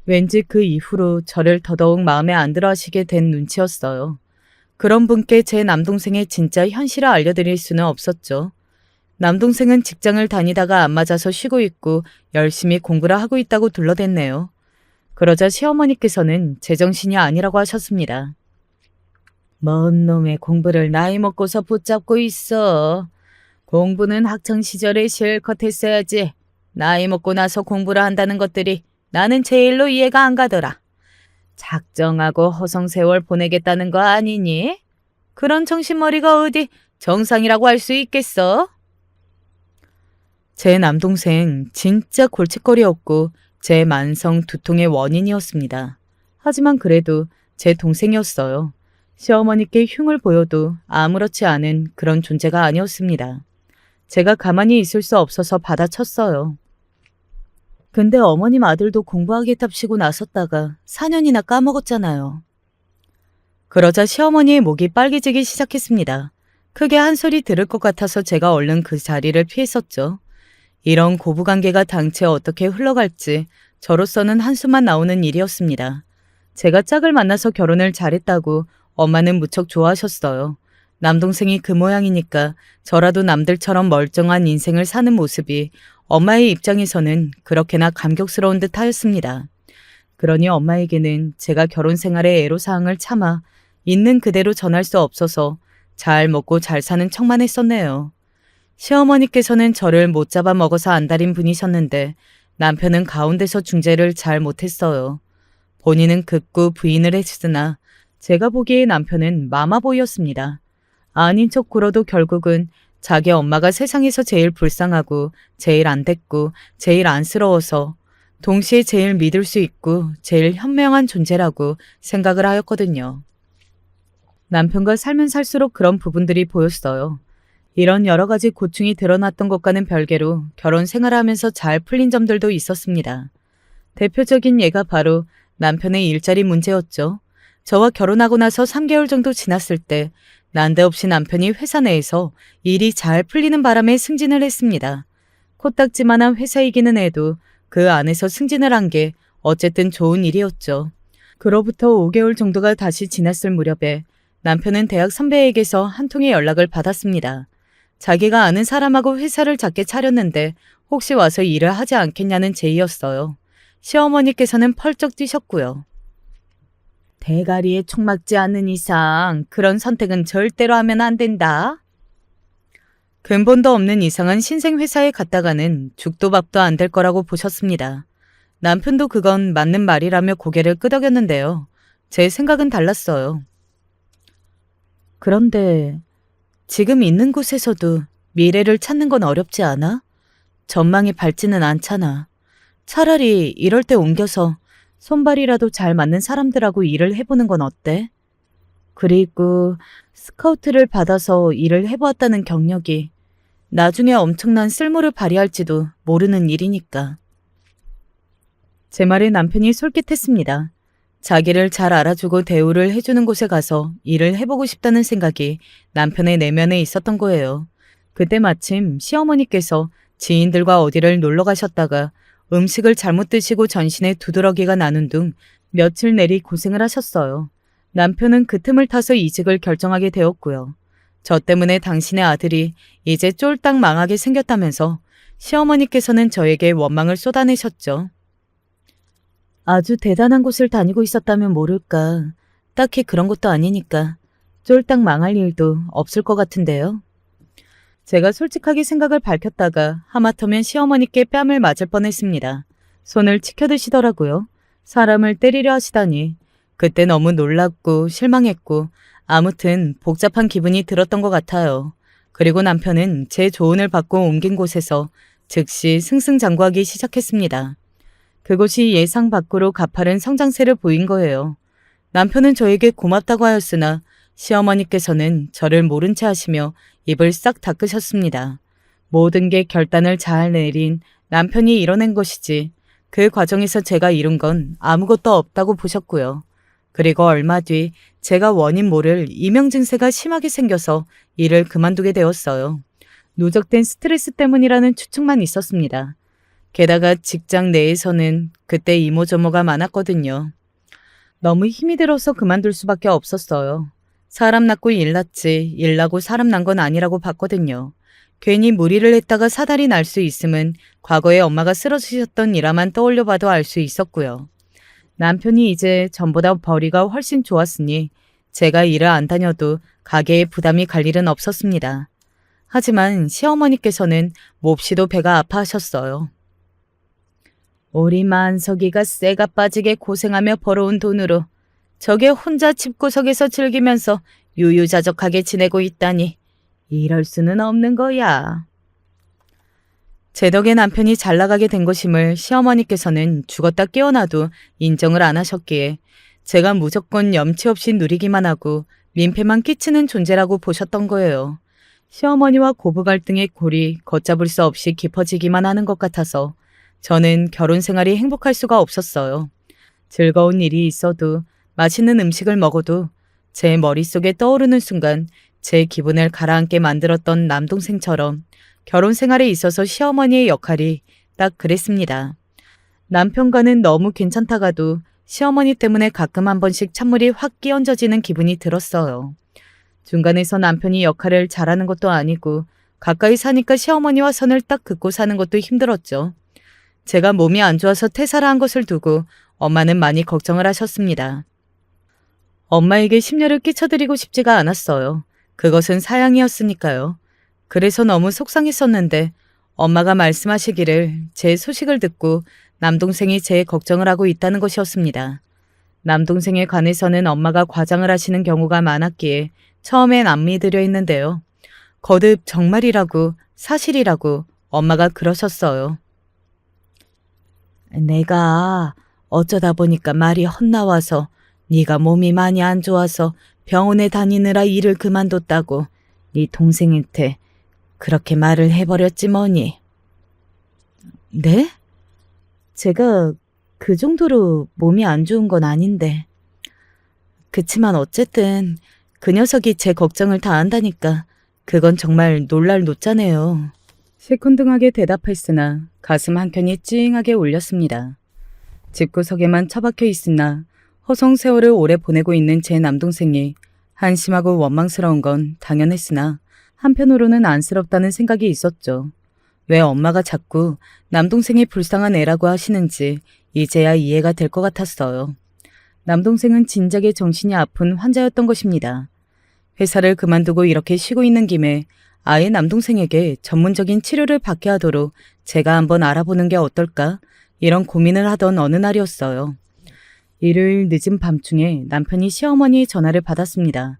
왠지 그 이후로 저를 더더욱 마음에 안 들어 하시게 된 눈치였어요. 그런 분께 제 남동생의 진짜 현실을 알려드릴 수는 없었죠. 남동생은 직장을 다니다가 안 맞아서 쉬고 있고 열심히 공부를 하고 있다고 둘러댔네요. 그러자 시어머니께서는 제정신이 아니라고 하셨습니다. 뭔 놈의 공부를 나이 먹고서 붙잡고 있어. 공부는 학창시절에 실컷 했어야지. 나이 먹고 나서 공부를 한다는 것들이 나는 제일로 이해가 안 가더라. 작정하고 허송세월 보내겠다는 거 아니니? 그런 정신머리가 어디 정상이라고 할 수 있겠어? 제 남동생 진짜 골칫거리였고 제 만성 두통의 원인이었습니다. 하지만 그래도 제 동생이었어요. 시어머니께 흉을 보여도 아무렇지 않은 그런 존재가 아니었습니다. 제가 가만히 있을 수 없어서 받아쳤어요. 근데 어머님 아들도 공부하겠답시고 나섰다가 4년이나 까먹었잖아요. 그러자 시어머니의 목이 빨개지기 시작했습니다. 크게 한 소리 들을 것 같아서 제가 얼른 그 자리를 피했었죠. 이런 고부관계가 당최 어떻게 흘러갈지 저로서는 한숨만 나오는 일이었습니다. 제가 짝을 만나서 결혼을 잘했다고 엄마는 무척 좋아하셨어요. 남동생이 그 모양이니까 저라도 남들처럼 멀쩡한 인생을 사는 모습이 엄마의 입장에서는 그렇게나 감격스러운 듯 하였습니다. 그러니 엄마에게는 제가 결혼 생활의 애로사항을 참아 있는 그대로 전할 수 없어서 잘 먹고 잘 사는 척만 했었네요. 시어머니께서는 저를 못 잡아 먹어서 안달인 분이셨는데 남편은 가운데서 중재를 잘 못했어요. 본인은 극구 부인을 했으나 제가 보기에 남편은 마마보이였습니다. 아닌 척 굴어도 결국은 자기 엄마가 세상에서 제일 불쌍하고 제일 안 됐고 제일 안쓰러워서 동시에 제일 믿을 수 있고 제일 현명한 존재라고 생각을 하였거든요. 남편과 살면 살수록 그런 부분들이 보였어요. 이런 여러 가지 고충이 드러났던 것과는 별개로 결혼 생활하면서 잘 풀린 점들도 있었습니다. 대표적인 예가 바로 남편의 일자리 문제였죠. 저와 결혼하고 나서 3개월 정도 지났을 때 난데없이 남편이 회사 내에서 일이 잘 풀리는 바람에 승진을 했습니다. 코딱지만한 회사이기는 해도 그 안에서 승진을 한 게 어쨌든 좋은 일이었죠. 그로부터 5개월 정도가 다시 지났을 무렵에 남편은 대학 선배에게서 한 통의 연락을 받았습니다. 자기가 아는 사람하고 회사를 작게 차렸는데 혹시 와서 일을 하지 않겠냐는 제의였어요. 시어머니께서는 펄쩍 뛰셨고요. 대가리에 총 맞지 않는 이상 그런 선택은 절대로 하면 안 된다. 근본도 없는 이상한 신생 회사에 갔다가는 죽도 밥도 안 될 거라고 보셨습니다. 남편도 그건 맞는 말이라며 고개를 끄덕였는데요. 제 생각은 달랐어요. 그런데 지금 있는 곳에서도 미래를 찾는 건 어렵지 않아? 전망이 밝지는 않잖아. 차라리 이럴 때 옮겨서 손발이라도 잘 맞는 사람들하고 일을 해보는 건 어때? 그리고 스카우트를 받아서 일을 해보았다는 경력이 나중에 엄청난 쓸모를 발휘할지도 모르는 일이니까. 제 말에 남편이 솔깃했습니다. 자기를 잘 알아주고 대우를 해주는 곳에 가서 일을 해보고 싶다는 생각이 남편의 내면에 있었던 거예요. 그때 마침 시어머니께서 지인들과 어디를 놀러 가셨다가 음식을 잘못 드시고 전신에 두드러기가 나는 둥 며칠 내리 고생을 하셨어요. 남편은 그 틈을 타서 이직을 결정하게 되었고요. 저 때문에 당신의 아들이 이제 쫄딱 망하게 생겼다면서 시어머니께서는 저에게 원망을 쏟아내셨죠. 아주 대단한 곳을 다니고 있었다면 모를까. 딱히 그런 것도 아니니까 쫄딱 망할 일도 없을 것 같은데요. 제가 솔직하게 생각을 밝혔다가 하마터면 시어머니께 뺨을 맞을 뻔했습니다. 손을 치켜드시더라고요. 사람을 때리려 하시다니. 그때 너무 놀랍고 실망했고 아무튼 복잡한 기분이 들었던 것 같아요. 그리고 남편은 제 조언을 받고 옮긴 곳에서 즉시 승승장구하기 시작했습니다. 그곳이 예상 밖으로 가파른 성장세를 보인 거예요. 남편은 저에게 고맙다고 하였으나 시어머니께서는 저를 모른 채 하시며 입을 싹 닦으셨습니다. 모든 게 결단을 잘 내린 남편이 이뤄낸 것이지 그 과정에서 제가 이룬 건 아무것도 없다고 보셨고요. 그리고 얼마 뒤 제가 원인 모를 이명 증세가 심하게 생겨서 일을 그만두게 되었어요. 누적된 스트레스 때문이라는 추측만 있었습니다. 게다가 직장 내에서는 그때 이모저모가 많았거든요. 너무 힘이 들어서 그만둘 수밖에 없었어요. 사람 낳고 일 낳지 일 낳고 사람 난 건 아니라고 봤거든요. 괜히 무리를 했다가 사달이 날 수 있음은 과거에 엄마가 쓰러지셨던 일화만 떠올려 봐도 알 수 있었고요. 남편이 이제 전보다 벌이가 훨씬 좋았으니 제가 일을 안 다녀도 가게에 부담이 갈 일은 없었습니다. 하지만 시어머니께서는 몹시도 배가 아파하셨어요. 우리 만석이가 쇠가 빠지게 고생하며 벌어온 돈으로 저게 혼자 집구석에서 즐기면서 유유자적하게 지내고 있다니 이럴 수는 없는 거야. 제 덕에 남편이 잘 나가게 된 것임을 시어머니께서는 죽었다 깨어나도 인정을 안 하셨기에 제가 무조건 염치 없이 누리기만 하고 민폐만 끼치는 존재라고 보셨던 거예요. 시어머니와 고부 갈등의 골이 걷잡을 수 없이 깊어지기만 하는 것 같아서 저는 결혼 생활이 행복할 수가 없었어요. 즐거운 일이 있어도 맛있는 음식을 먹어도 제 머릿속에 떠오르는 순간 제 기분을 가라앉게 만들었던 남동생처럼 결혼 생활에 있어서 시어머니의 역할이 딱 그랬습니다. 남편과는 너무 괜찮다가도 시어머니 때문에 가끔 한 번씩 찬물이 확 끼얹어지는 기분이 들었어요. 중간에서 남편이 역할을 잘하는 것도 아니고 가까이 사니까 시어머니와 선을 딱 긋고 사는 것도 힘들었죠. 제가 몸이 안 좋아서 퇴사를 한 것을 두고 엄마는 많이 걱정을 하셨습니다. 엄마에게 심려를 끼쳐드리고 싶지가 않았어요. 그것은 사양이었으니까요. 그래서 너무 속상했었는데 엄마가 말씀하시기를 제 소식을 듣고 남동생이 제 걱정을 하고 있다는 것이었습니다. 남동생에 관해서는 엄마가 과장을 하시는 경우가 많았기에 처음엔 안 믿으려 했는데요. 거듭 정말이라고 사실이라고 엄마가 그러셨어요. 내가 어쩌다 보니까 말이 헛나와서 네가 몸이 많이 안 좋아서 병원에 다니느라 일을 그만뒀다고 네 동생한테 그렇게 말을 해버렸지 뭐니. 네? 제가 그 정도로 몸이 안 좋은 건 아닌데. 그치만 어쨌든 그 녀석이 제 걱정을 다 안다니까 그건 정말 놀랄 노짜네요. 시큰둥하게 대답했으나 가슴 한켠이 찡하게 울렸습니다. 집구석에만 처박혀 있으나 허송세월을 오래 보내고 있는 제 남동생이 한심하고 원망스러운 건 당연했으나 한편으로는 안쓰럽다는 생각이 있었죠. 왜 엄마가 자꾸 남동생이 불쌍한 애라고 하시는지 이제야 이해가 될 것 같았어요. 남동생은 진작에 정신이 아픈 환자였던 것입니다. 회사를 그만두고 이렇게 쉬고 있는 김에 아예 남동생에게 전문적인 치료를 받게 하도록 제가 한번 알아보는 게 어떨까? 이런 고민을 하던 어느 날이었어요. 일요일 늦은 밤중에 남편이 시어머니의 전화를 받았습니다.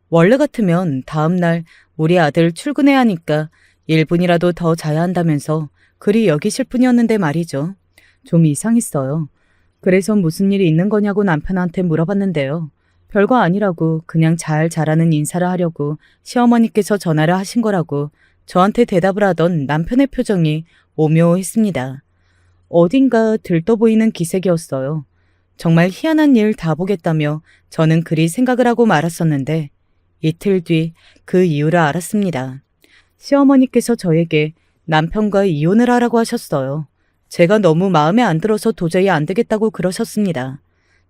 원래 같으면 다음 날 우리 아들 출근해야 하니까 1분이라도 더 자야 한다면서 그리 여기실 뿐이었는데 말이죠. 좀 이상했어요. 그래서 무슨 일이 있는 거냐고 남편한테 물어봤는데요. 별거 아니라고 그냥 잘 자라는 인사를 하려고 시어머니께서 전화를 하신 거라고 저한테 대답을 하던 남편의 표정이 오묘했습니다. 어딘가 들떠 보이는 기색이었어요. 정말 희한한 일 다 보겠다며 저는 그리 생각을 하고 말았었는데 이틀 뒤 그 이유를 알았습니다. 시어머니께서 저에게 남편과 이혼을 하라고 하셨어요. 제가 너무 마음에 안 들어서 도저히 안 되겠다고 그러셨습니다.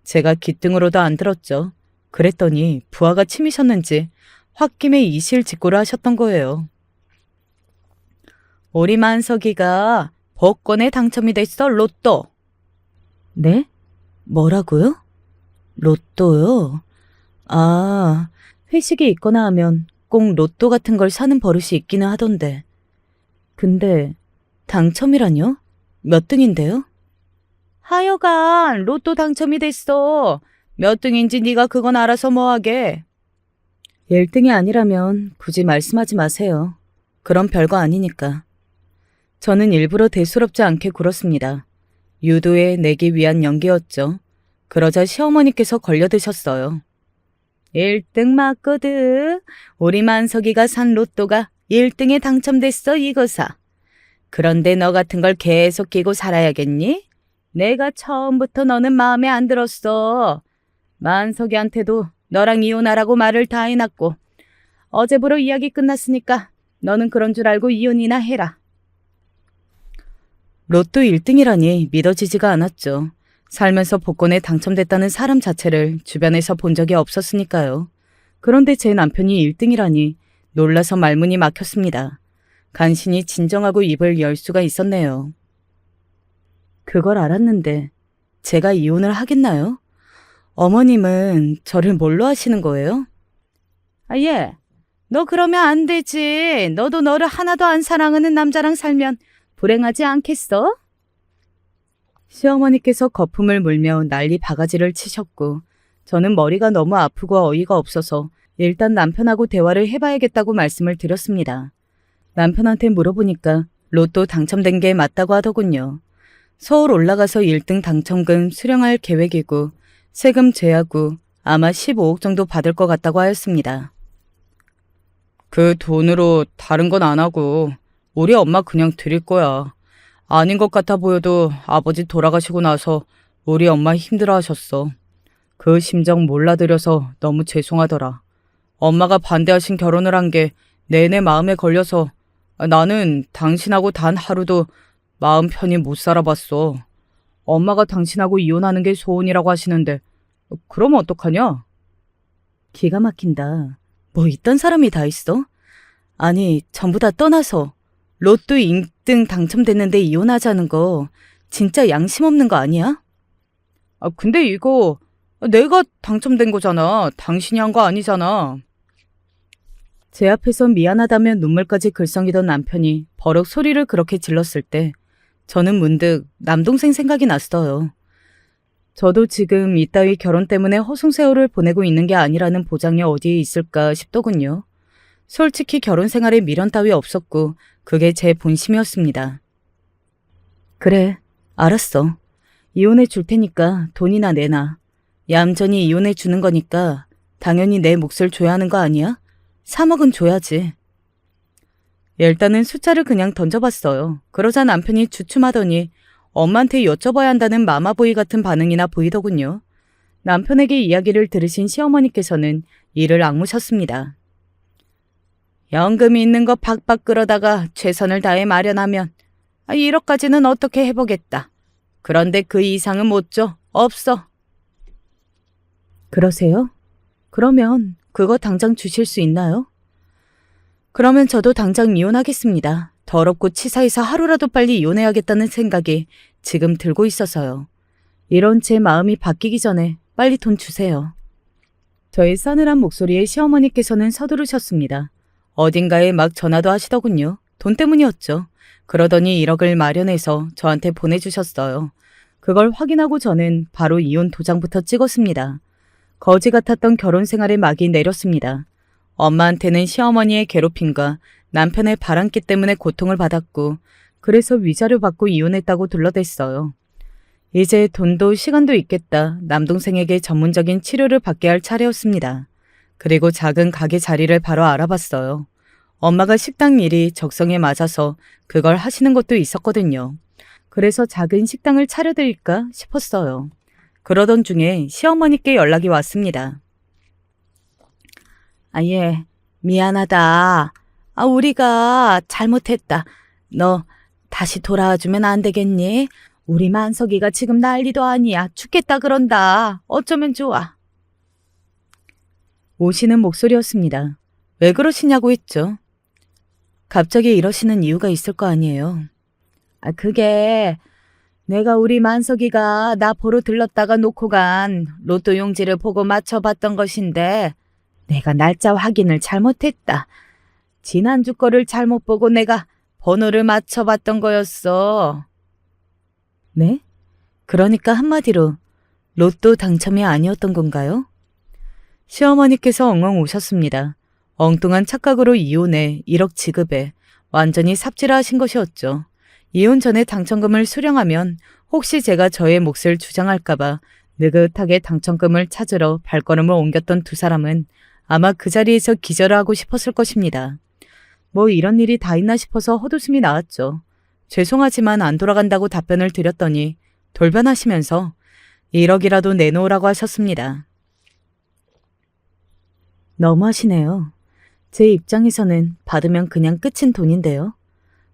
제가 기등으로도 안 들었죠. 그랬더니 부하가 치미셨는지 홧김에 이실직고를 하셨던 거예요. 우리 만석이가 복권에 당첨이 됐어, 로또. 네? 뭐라고요? 로또요? 아, 회식이 있거나 하면 꼭 로또 같은 걸 사는 버릇이 있기는 하던데. 근데 당첨이라뇨? 몇 등인데요? 하여간 로또 당첨이 됐어. 몇 등인지 네가 그건 알아서 뭐하게. 1등이 아니라면 굳이 말씀하지 마세요. 그럼 별거 아니니까. 저는 일부러 대수롭지 않게 굴었습니다. 유도에 내기 위한 연기였죠. 그러자 시어머니께서 걸려드셨어요. 1등 맞거든. 우리 만석이가 산 로또가 1등에 당첨됐어 이거사. 그런데 너 같은 걸 계속 끼고 살아야겠니? 내가 처음부터 너는 마음에 안 들었어. 만석이한테도 너랑 이혼하라고 말을 다 해놨고 어제부로 이야기 끝났으니까 너는 그런 줄 알고 이혼이나 해라. 로또 1등이라니 믿어지지가 않았죠. 살면서 복권에 당첨됐다는 사람 자체를 주변에서 본 적이 없었으니까요. 그런데 제 남편이 1등이라니 놀라서 말문이 막혔습니다. 간신히 진정하고 입을 열 수가 있었네요. 그걸 알았는데 제가 이혼을 하겠나요? 어머님은 저를 뭘로 하시는 거예요? 아, 예. 너 그러면 안 되지. 너도 너를 하나도 안 사랑하는 남자랑 살면 불행하지 않겠어? 시어머니께서 거품을 물며 난리 바가지를 치셨고 저는 머리가 너무 아프고 어이가 없어서 일단 남편하고 대화를 해봐야겠다고 말씀을 드렸습니다. 남편한테 물어보니까 로또 당첨된 게 맞다고 하더군요. 서울 올라가서 1등 당첨금 수령할 계획이고 세금 제하고 아마 15억 정도 받을 것 같다고 하였습니다. 그 돈으로 다른 건 안 하고 우리 엄마 그냥 드릴 거야. 아닌 것 같아 보여도 아버지 돌아가시고 나서 우리 엄마 힘들어하셨어. 그 심정 몰라드려서 너무 죄송하더라. 엄마가 반대하신 결혼을 한 게 내내 마음에 걸려서 나는 당신하고 단 하루도 마음 편히 못 살아봤어. 엄마가 당신하고 이혼하는 게 소원이라고 하시는데 그럼 어떡하냐? 기가 막힌다. 뭐 있던 사람이 다 있어? 아니, 전부 다 떠나서 로또 1등 당첨됐는데 이혼하자는 거 진짜 양심 없는 거 아니야? 근데 이거 내가 당첨된 거잖아. 당신이 한 거 아니잖아. 제 앞에서 미안하다며 눈물까지 글썽이던 남편이 버럭 소리를 그렇게 질렀을 때 저는 문득 남동생 생각이 났어요. 저도 지금 이따위 결혼 때문에 허송세월을 보내고 있는 게 아니라는 보장이 어디에 있을까 싶더군요. 솔직히 결혼 생활에 미련 따위 없었고 그게 제 본심이었습니다. 그래, 알았어. 이혼해 줄 테니까 돈이나 내놔. 얌전히 이혼해 주는 거니까 당연히 내 몫을 줘야 하는 거 아니야? 3억은 줘야지. 일단은 숫자를 그냥 던져봤어요. 그러자 남편이 주춤하더니 엄마한테 여쭤봐야 한다는 마마보이 같은 반응이나 보이더군요. 남편에게 이야기를 들으신 시어머니께서는 이를 악무셨습니다. 연금이 있는 거 박박 끌어다가 최선을 다해 마련하면 1억까지는 어떻게 해보겠다. 그런데 그 이상은 못 줘. 없어. 그러세요? 그러면 그거 당장 주실 수 있나요? 그러면 저도 당장 이혼하겠습니다. 더럽고 치사해서 하루라도 빨리 이혼해야겠다는 생각이 지금 들고 있어서요. 이런 제 마음이 바뀌기 전에 빨리 돈 주세요. 저의 싸늘한 목소리에 시어머니께서는 서두르셨습니다. 어딘가에 막 전화도 하시더군요. 돈 때문이었죠. 그러더니 1억을 마련해서 저한테 보내주셨어요. 그걸 확인하고 저는 바로 이혼 도장부터 찍었습니다. 거지 같았던 결혼 생활의 막이 내렸습니다. 엄마한테는 시어머니의 괴롭힘과 남편의 바람기 때문에 고통을 받았고 그래서 위자료 받고 이혼했다고 둘러댔어요. 이제 돈도 시간도 있겠다. 남동생에게 전문적인 치료를 받게 할 차례였습니다. 그리고 작은 가게 자리를 바로 알아봤어요. 엄마가 식당 일이 적성에 맞아서 그걸 하시는 것도 있었거든요. 그래서 작은 식당을 차려드릴까 싶었어요. 그러던 중에 시어머니께 연락이 왔습니다. 예, 미안하다. 우리가 잘못했다. 너 다시 돌아와주면 안 되겠니? 우리 만석이가 지금 난리도 아니야. 죽겠다 그런다. 어쩌면 좋아. 오시는 목소리였습니다. 왜 그러시냐고 했죠. 갑자기 이러시는 이유가 있을 거 아니에요. 그게 내가 우리 만석이가 나 보러 들렀다가 놓고 간 로또 용지를 보고 맞춰봤던 것인데 내가 날짜 확인을 잘못했다. 지난주 거를 잘못 보고 내가 번호를 맞춰봤던 거였어. 네? 그러니까 한마디로 로또 당첨이 아니었던 건가요? 시어머니께서 엉엉 우셨습니다. 엉뚱한 착각으로 이혼해 1억 지급에 완전히 삽질을 하신 것이었죠. 이혼 전에 당첨금을 수령하면 혹시 제가 저의 몫을 주장할까봐 느긋하게 당첨금을 찾으러 발걸음을 옮겼던 두 사람은 아마 그 자리에서 기절을 하고 싶었을 것입니다. 뭐 이런 일이 다 있나 싶어서 헛웃음이 나왔죠. 죄송하지만 안 돌아간다고 답변을 드렸더니 돌변하시면서 1억이라도 내놓으라고 하셨습니다. 너무하시네요. 제 입장에서는 받으면 그냥 끝인 돈인데요.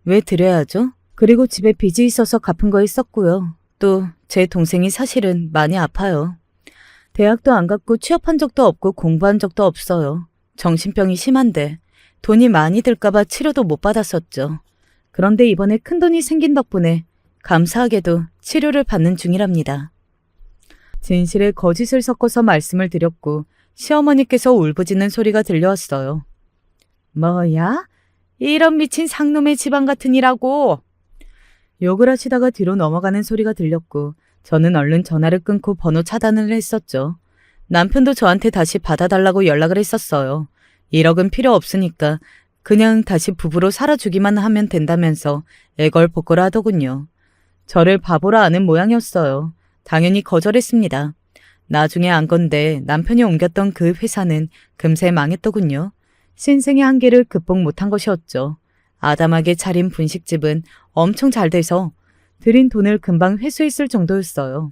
왜 드려야죠? 그리고 집에 빚이 있어서 갚은 거에 썼고요. 또 제 동생이 사실은 많이 아파요. 대학도 안 갔고 취업한 적도 없고 공부한 적도 없어요. 정신병이 심한데 돈이 많이 들까봐 치료도 못 받았었죠. 그런데 이번에 큰돈이 생긴 덕분에 감사하게도 치료를 받는 중이랍니다. 진실에 거짓을 섞어서 말씀을 드렸고 시어머니께서 울부짖는 소리가 들려왔어요. 뭐야? 이런 미친 상놈의 집안 같은 이라고. 욕을 하시다가 뒤로 넘어가는 소리가 들렸고 저는 얼른 전화를 끊고 번호 차단을 했었죠. 남편도 저한테 다시 받아달라고 연락을 했었어요. 1억은 필요 없으니까 그냥 다시 부부로 살아주기만 하면 된다면서 애걸복걸 하더군요. 저를 바보라 아는 모양이었어요. 당연히 거절했습니다. 나중에 안 건데 남편이 옮겼던 그 회사는 금세 망했더군요. 신생의 한계를 극복 못한 것이었죠. 아담하게 차린 분식집은 엄청 잘 돼서 들인 돈을 금방 회수했을 정도였어요.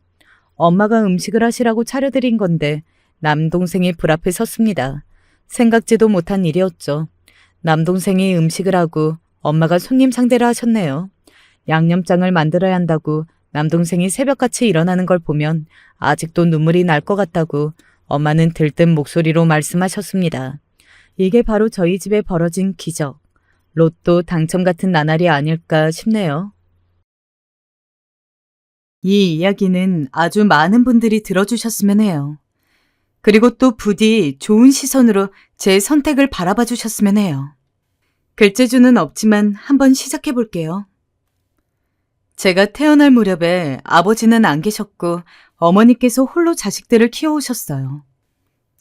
엄마가 음식을 하시라고 차려드린 건데 남동생이 불 앞에 섰습니다. 생각지도 못한 일이었죠. 남동생이 음식을 하고 엄마가 손님 상대를 하셨네요. 양념장을 만들어야 한다고 남동생이 새벽같이 일어나는 걸 보면 아직도 눈물이 날 것 같다고 엄마는 들뜬 목소리로 말씀하셨습니다. 이게 바로 저희 집에 벌어진 기적, 로또 당첨 같은 나날이 아닐까 싶네요. 이 이야기는 아주 많은 분들이 들어주셨으면 해요. 그리고 또 부디 좋은 시선으로 제 선택을 바라봐 주셨으면 해요. 글재주는 없지만 한번 시작해 볼게요. 제가 태어날 무렵에 아버지는 안 계셨고 어머니께서 홀로 자식들을 키워오셨어요.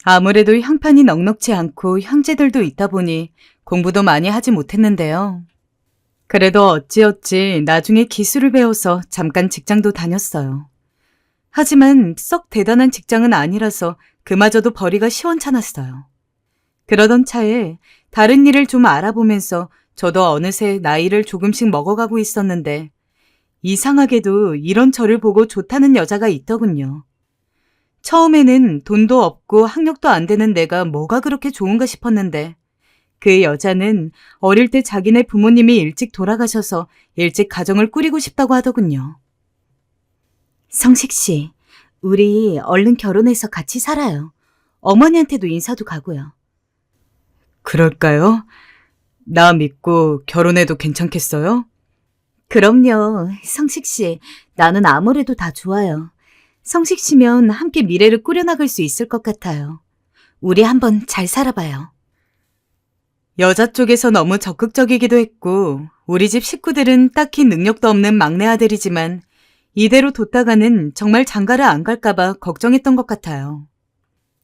아무래도 형편이 넉넉지 않고 형제들도 있다 보니 공부도 많이 하지 못했는데요. 그래도 어찌어찌 나중에 기술을 배워서 잠깐 직장도 다녔어요. 하지만 썩 대단한 직장은 아니라서 그마저도 벌이가 시원찮았어요. 그러던 차에 다른 일을 좀 알아보면서 저도 어느새 나이를 조금씩 먹어가고 있었는데 이상하게도 이런 저를 보고 좋다는 여자가 있더군요. 처음에는 돈도 없고 학력도 안 되는 내가 뭐가 그렇게 좋은가 싶었는데 그 여자는 어릴 때 자기네 부모님이 일찍 돌아가셔서 일찍 가정을 꾸리고 싶다고 하더군요. 성식 씨, 우리 얼른 결혼해서 같이 살아요. 어머니한테도 인사도 가고요. 그럴까요? 나 믿고 결혼해도 괜찮겠어요? 그럼요. 성식 씨, 나는 아무래도 다 좋아요. 성식 씨면 함께 미래를 꾸려나갈 수 있을 것 같아요. 우리 한번 잘 살아봐요. 여자 쪽에서 너무 적극적이기도 했고 우리 집 식구들은 딱히 능력도 없는 막내 아들이지만 이대로 뒀다가는 정말 장가를 안 갈까봐 걱정했던 것 같아요.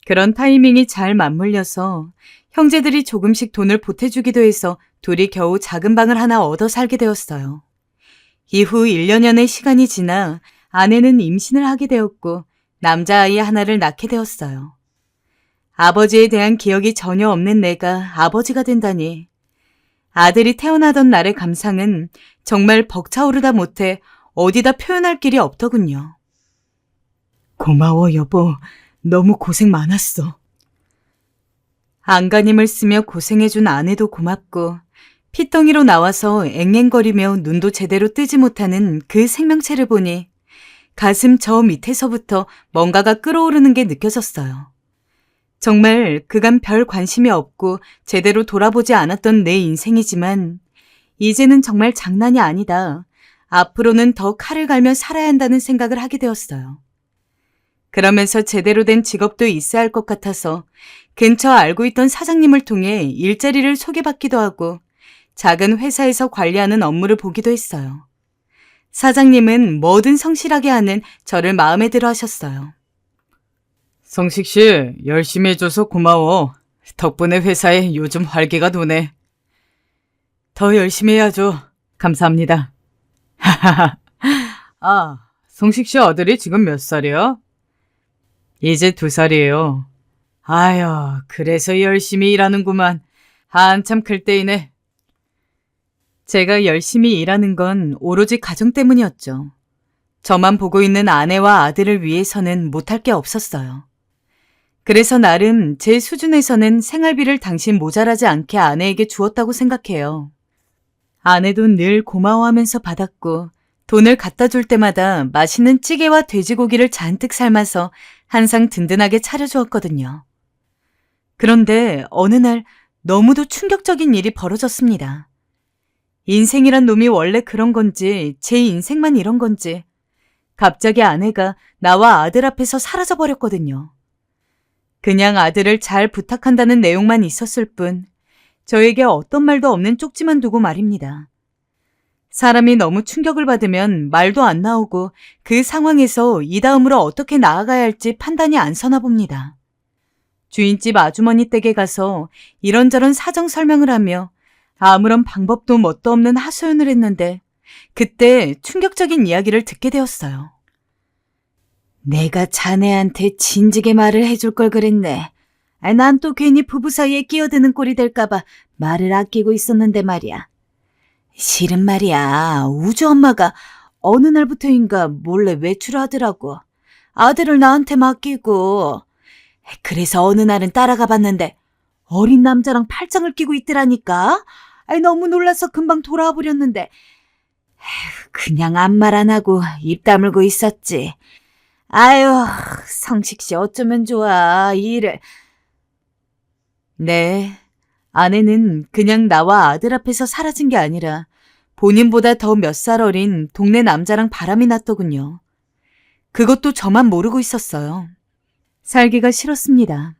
그런 타이밍이 잘 맞물려서 형제들이 조금씩 돈을 보태주기도 해서 둘이 겨우 작은 방을 하나 얻어 살게 되었어요. 이후 1년여의 시간이 지나 아내는 임신을 하게 되었고 남자아이 하나를 낳게 되었어요. 아버지에 대한 기억이 전혀 없는 내가 아버지가 된다니. 아들이 태어나던 날의 감상은 정말 벅차오르다 못해 어디다 표현할 길이 없더군요. 고마워 여보. 너무 고생 많았어. 안간힘을 쓰며 고생해준 아내도 고맙고 핏덩이로 나와서 앵앵거리며 눈도 제대로 뜨지 못하는 그 생명체를 보니 가슴 저 밑에서부터 뭔가가 끓어오르는 게 느껴졌어요. 정말 그간 별 관심이 없고 제대로 돌아보지 않았던 내 인생이지만 이제는 정말 장난이 아니다. 앞으로는 더 칼을 갈며 살아야 한다는 생각을 하게 되었어요. 그러면서 제대로 된 직업도 있어야 할 것 같아서 근처 알고 있던 사장님을 통해 일자리를 소개받기도 하고 작은 회사에서 관리하는 업무를 보기도 했어요. 사장님은 뭐든 성실하게 하는 저를 마음에 들어 하셨어요. 성식 씨, 열심히 해줘서 고마워. 덕분에 회사에 요즘 활기가 도네. 더 열심히 해야죠. 감사합니다. 하하하. 아, 성식 씨 아들이 지금 몇 살이야? 이제 2살이에요. 아유, 그래서 열심히 일하는구만. 한참 클 때이네. 제가 열심히 일하는 건 오로지 가정 때문이었죠. 저만 보고 있는 아내와 아들을 위해서는 못할 게 없었어요. 그래서 나름 제 수준에서는 생활비를 당신 모자라지 않게 아내에게 주었다고 생각해요. 아내도 늘 고마워하면서 받았고 돈을 갖다 줄 때마다 맛있는 찌개와 돼지고기를 잔뜩 삶아서 항상 든든하게 차려주었거든요. 그런데 어느 날 너무도 충격적인 일이 벌어졌습니다. 인생이란 놈이 원래 그런 건지 제 인생만 이런 건지 갑자기 아내가 나와 아들 앞에서 사라져버렸거든요. 그냥 아들을 잘 부탁한다는 내용만 있었을 뿐 저에게 어떤 말도 없는 쪽지만 두고 말입니다. 사람이 너무 충격을 받으면 말도 안 나오고 그 상황에서 이 다음으로 어떻게 나아가야 할지 판단이 안 서나 봅니다. 주인집 아주머니 댁에 가서 이런저런 사정 설명을 하며 아무런 방법도 뭣도 없는 하소연을 했는데 그때 충격적인 이야기를 듣게 되었어요. 내가 자네한테 진지게 말을 해줄 걸 그랬네. 난 또 괜히 부부 사이에 끼어드는 꼴이 될까봐 말을 아끼고 있었는데 말이야. 실은 말이야, 우주 엄마가 어느 날부터인가 몰래 외출을 하더라고. 아들을 나한테 맡기고. 그래서 어느 날은 따라가 봤는데 어린 남자랑 팔짱을 끼고 있더라니까. 너무 놀라서 금방 돌아와 버렸는데 그냥 아무 말 안 하고 입 다물고 있었지. 아유, 성식 씨 어쩌면 좋아, 이 일을. 네, 아내는 그냥 나와 아들 앞에서 사라진 게 아니라 본인보다 더 몇 살 어린 동네 남자랑 바람이 났더군요. 그것도 저만 모르고 있었어요. 살기가 싫었습니다.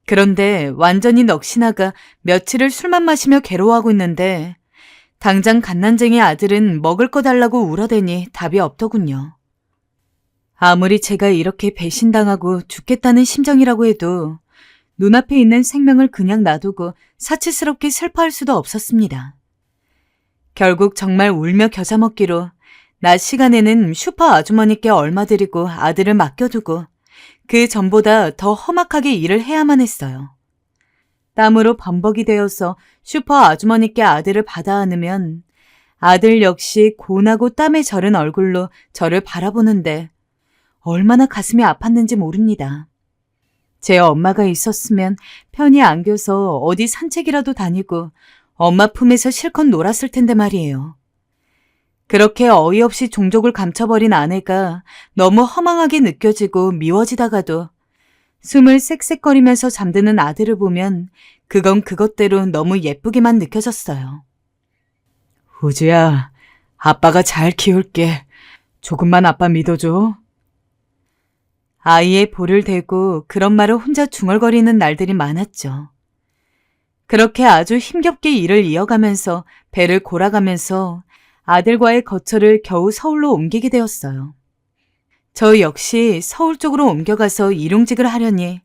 그런데 완전히 넋이나가 며칠을 술만 마시며 괴로워하고 있는데 당장 갓난쟁이 아들은 먹을 거 달라고 울어대니 답이 없더군요. 아무리 제가 이렇게 배신당하고 죽겠다는 심정이라고 해도 눈앞에 있는 생명을 그냥 놔두고 사치스럽게 슬퍼할 수도 없었습니다. 결국 정말 울며 겨자 먹기로 낮 시간에는 슈퍼 아주머니께 얼마 드리고 아들을 맡겨두고 그 전보다 더 험악하게 일을 해야만 했어요. 땀으로 범벅이 되어서 슈퍼 아주머니께 아들을 받아 안으면 아들 역시 고나고 땀에 절은 얼굴로 저를 바라보는데 얼마나 가슴이 아팠는지 모릅니다. 제 엄마가 있었으면 편히 안겨서 어디 산책이라도 다니고 엄마 품에서 실컷 놀았을 텐데 말이에요. 그렇게 어이없이 종족을 감춰버린 아내가 너무 허망하게 느껴지고 미워지다가도 숨을 쌕쌕거리면서 잠드는 아들을 보면 그건 그것대로 너무 예쁘게만 느껴졌어요. 우주야, 아빠가 잘 키울게. 조금만 아빠 믿어줘. 아이의 볼을 대고 그런 말을 혼자 중얼거리는 날들이 많았죠. 그렇게 아주 힘겹게 일을 이어가면서 배를 골아가면서 아들과의 거처를 겨우 서울로 옮기게 되었어요. 저 역시 서울 쪽으로 옮겨가서 일용직을 하려니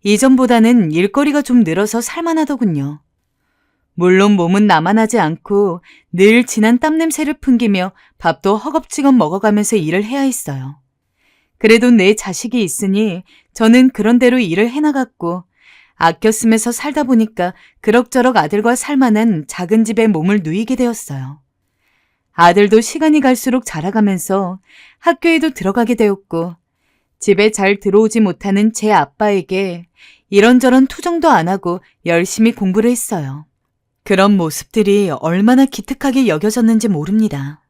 이전보다는 일거리가 좀 늘어서 살만하더군요. 물론 몸은 나만하지 않고 늘 진한 땀냄새를 풍기며 밥도 허겁지겁 먹어가면서 일을 해야 했어요. 그래도 내 자식이 있으니 저는 그런 대로 일을 해나갔고 아껴 쓰면서 살다 보니까 그럭저럭 아들과 살만한 작은 집에 몸을 누이게 되었어요. 아들도 시간이 갈수록 자라가면서 학교에도 들어가게 되었고 집에 잘 들어오지 못하는 제 아빠에게 이런저런 투정도 안 하고 열심히 공부를 했어요. 그런 모습들이 얼마나 기특하게 여겨졌는지 모릅니다.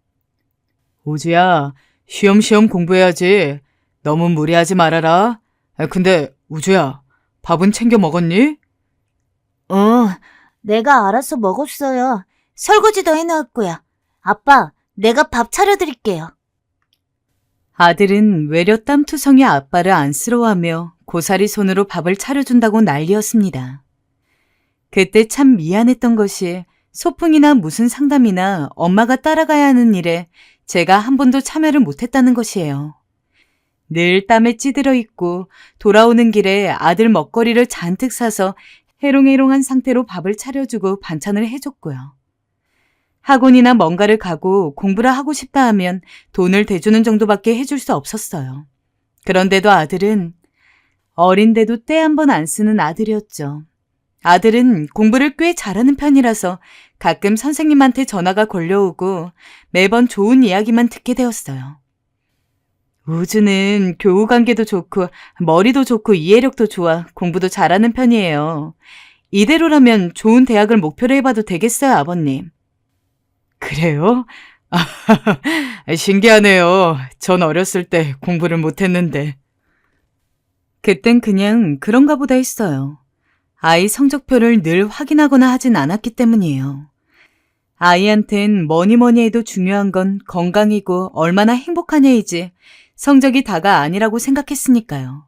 우주야, 쉬엄쉬엄 공부해야지. 너무 무리하지 말아라. 근데 우주야, 밥은 챙겨 먹었니? 내가 알아서 먹었어요. 설거지도 해놓았고요. 아빠, 내가 밥 차려드릴게요. 아들은 외려 땀투성이 아빠를 안쓰러워하며 고사리 손으로 밥을 차려준다고 난리였습니다. 그때 참 미안했던 것이 소풍이나 무슨 상담이나 엄마가 따라가야 하는 일에 제가 한 번도 참여를 못했다는 것이에요. 늘 땀에 찌들어 있고 돌아오는 길에 아들 먹거리를 잔뜩 사서 해롱해롱한 상태로 밥을 차려주고 반찬을 해줬고요. 학원이나 뭔가를 가고 공부를 하고 싶다 하면 돈을 대주는 정도밖에 해줄 수 없었어요. 그런데도 아들은 어린데도 때 한 번 안 쓰는 아들이었죠. 아들은 공부를 꽤 잘하는 편이라서 가끔 선생님한테 전화가 걸려오고 매번 좋은 이야기만 듣게 되었어요. 우주는 교우 관계도 좋고 머리도 좋고 이해력도 좋아 공부도 잘하는 편이에요. 이대로라면 좋은 대학을 목표로 해봐도 되겠어요, 아버님. 그래요? 신기하네요. 전 어렸을 때 공부를 못했는데. 그땐 그냥 그런가 보다 했어요. 아이 성적표를 늘 확인하거나 하진 않았기 때문이에요. 아이한텐 뭐니 해도 중요한 건 건강이고 얼마나 행복하냐이지 성적이 다가 아니라고 생각했으니까요.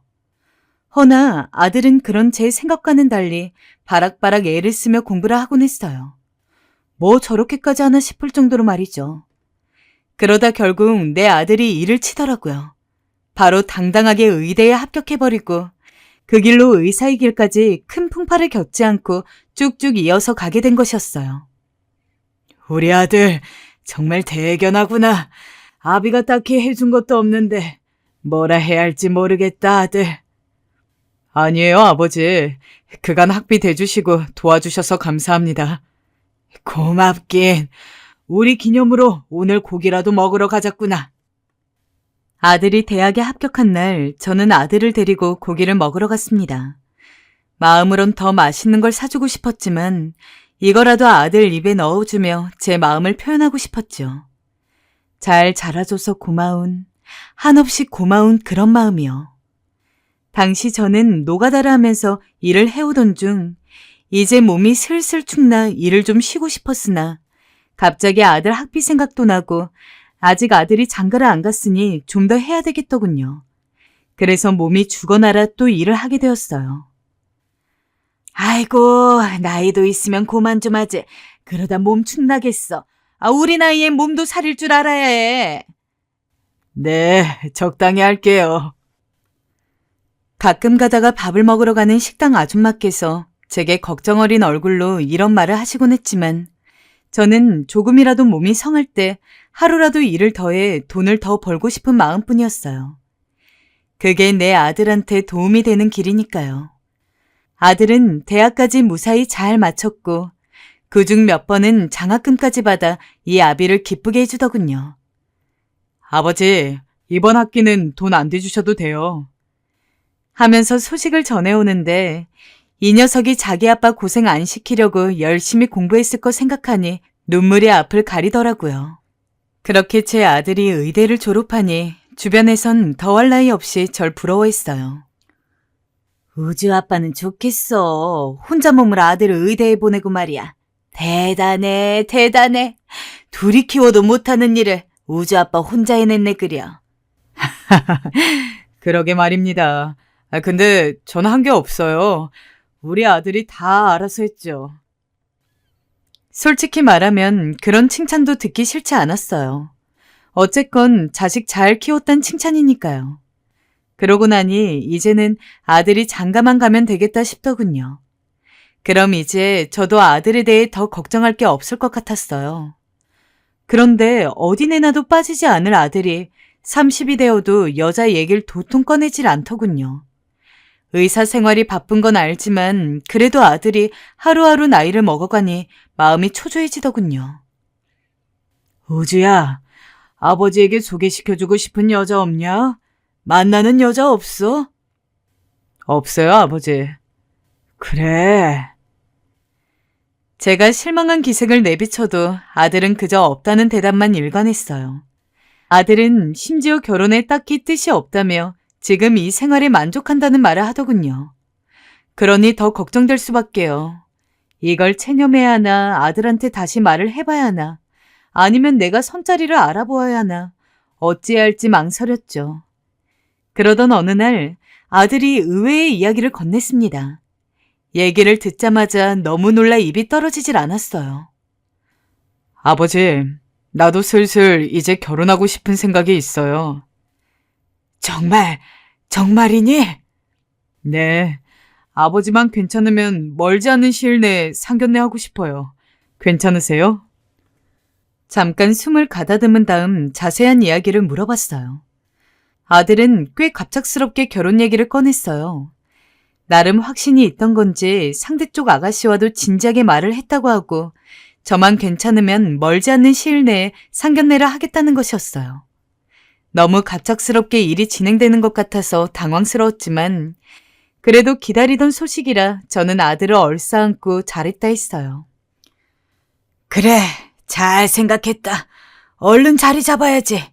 허나 아들은 그런 제 생각과는 달리 바락바락 애를 쓰며 공부를 하곤 했어요. 뭐 저렇게까지 하나 싶을 정도로 말이죠. 그러다 결국 내 아들이 일을 치더라고요. 바로 당당하게 의대에 합격해버리고 그 길로 의사의 길까지 큰 풍파를 겪지 않고 쭉쭉 이어서 가게 된 것이었어요. 우리 아들 정말 대견하구나. 아비가 딱히 해준 것도 없는데 뭐라 해야 할지 모르겠다, 아들. 아니에요, 아버지. 그간 학비 대주시고 도와주셔서 감사합니다. 고맙긴. 우리 기념으로 오늘 고기라도 먹으러 가자꾸나. 아들이 대학에 합격한 날 저는 아들을 데리고 고기를 먹으러 갔습니다. 마음으론 더 맛있는 걸 사주고 싶었지만 이거라도 아들 입에 넣어주며 제 마음을 표현하고 싶었죠. 잘 자라줘서 고마운, 한없이 고마운 그런 마음이요. 당시 저는 노가다를 하면서 일을 해오던 중 이제 몸이 슬슬 축나 일을 좀 쉬고 싶었으나 갑자기 아들 학비 생각도 나고 아직 아들이 장가를 안 갔으니 좀 더 해야 되겠더군요. 그래서 몸이 죽어나라 또 일을 하게 되었어요. 아이고, 나이도 있으면 그만 좀 하지. 그러다 몸 축나겠어. 우리 나이에 몸도 사릴 줄 알아야 해. 네, 적당히 할게요. 가끔 가다가 밥을 먹으러 가는 식당 아줌마께서 제게 걱정 어린 얼굴로 이런 말을 하시곤 했지만 저는 조금이라도 몸이 성할 때 하루라도 일을 더해 돈을 더 벌고 싶은 마음뿐이었어요. 그게 내 아들한테 도움이 되는 길이니까요. 아들은 대학까지 무사히 잘 마쳤고 그중 몇 번은 장학금까지 받아 이 아비를 기쁘게 해주더군요. 아버지, 이번 학기는 돈 안 대주셔도 돼요. 하면서 소식을 전해오는데 이 녀석이 자기 아빠 고생 안 시키려고 열심히 공부했을 거 생각하니 눈물이 앞을 가리더라고요. 그렇게 제 아들이 의대를 졸업하니 주변에선 더할 나위 없이 절 부러워했어요. 우주 아빠는 좋겠어. 혼자 몸을 아들을 의대에 보내고 말이야. 대단해, 대단해. 둘이 키워도 못하는 일을 우주 아빠 혼자 해냈네 그려. 그러게 말입니다. 근데 저는 한 게 없어요. 우리 아들이 다 알아서 했죠. 솔직히 말하면 그런 칭찬도 듣기 싫지 않았어요. 어쨌건 자식 잘 키웠단 칭찬이니까요. 그러고 나니 이제는 아들이 장가만 가면 되겠다 싶더군요. 그럼 이제 저도 아들에 대해 더 걱정할 게 없을 것 같았어요. 그런데 어디 내놔도 빠지지 않을 아들이 30이 되어도 여자 얘기를 도통 꺼내질 않더군요. 의사 생활이 바쁜 건 알지만 그래도 아들이 하루하루 나이를 먹어가니 마음이 초조해지더군요. 우주야, 아버지에게 소개시켜주고 싶은 여자 없냐? 만나는 여자 없어? 없어요, 아버지. 그래. 제가 실망한 기색을 내비쳐도 아들은 그저 없다는 대답만 일관했어요. 아들은 심지어 결혼에 딱히 뜻이 없다며 지금 이 생활에 만족한다는 말을 하더군요. 그러니 더 걱정될 수밖에요. 이걸 체념해야 하나, 아들한테 다시 말을 해봐야 하나, 아니면 내가 선자리를 알아보아야 하나, 어찌해야 할지 망설였죠. 그러던 어느 날 아들이 의외의 이야기를 건넸습니다. 얘기를 듣자마자 너무 놀라 입이 떨어지질 않았어요. 아버지, 나도 슬슬 이제 결혼하고 싶은 생각이 있어요. 정말이니? 네. 아버지만 괜찮으면 멀지 않은 시일 내에 상견례 하고 싶어요. 괜찮으세요? 잠깐 숨을 가다듬은 다음 자세한 이야기를 물어봤어요. 아들은 꽤 갑작스럽게 결혼 얘기를 꺼냈어요. 나름 확신이 있던 건지 상대 쪽 아가씨와도 진지하게 말을 했다고 하고 저만 괜찮으면 멀지 않는 시일 내에 상견례를 하겠다는 것이었어요. 너무 갑작스럽게 일이 진행되는 것 같아서 당황스러웠지만 그래도 기다리던 소식이라 저는 아들을 얼싸안고 잘했다 했어요. 그래, 잘 생각했다. 얼른 자리 잡아야지.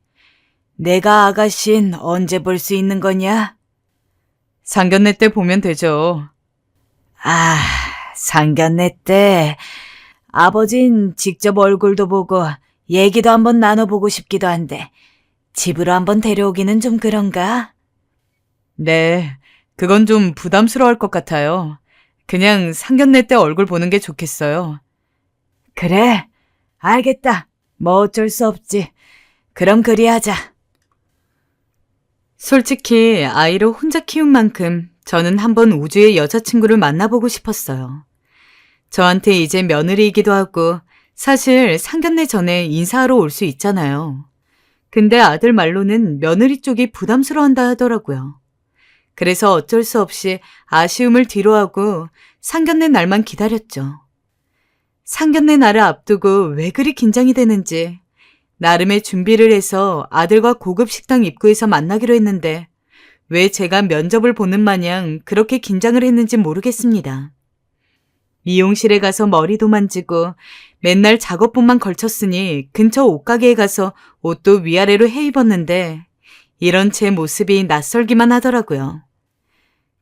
내가 아가씨는 언제 볼 수 있는 거냐? 상견례 때 보면 되죠. 상견례 때 아버진 직접 얼굴도 보고 얘기도 한번 나눠보고 싶기도 한데 집으로 한번 데려오기는 좀 그런가? 네, 그건 좀 부담스러울 것 같아요. 그냥 상견례 때 얼굴 보는 게 좋겠어요. 그래, 알겠다. 뭐 어쩔 수 없지. 그럼 그리하자. 솔직히 아이를 혼자 키운 만큼 저는 한번 우주의 여자친구를 만나보고 싶었어요. 저한테 이제 며느리이기도 하고 사실 상견례 전에 인사하러 올 수 있잖아요. 근데 아들 말로는 며느리 쪽이 부담스러워한다 하더라고요. 그래서 어쩔 수 없이 아쉬움을 뒤로하고 상견례 날만 기다렸죠. 상견례 날을 앞두고 왜 그리 긴장이 되는지 나름의 준비를 해서 아들과 고급 식당 입구에서 만나기로 했는데 왜 제가 면접을 보는 마냥 그렇게 긴장을 했는지 모르겠습니다. 미용실에 가서 머리도 만지고 맨날 작업복만 걸쳤으니 근처 옷가게에 가서 옷도 위아래로 해 입었는데 이런 제 모습이 낯설기만 하더라고요.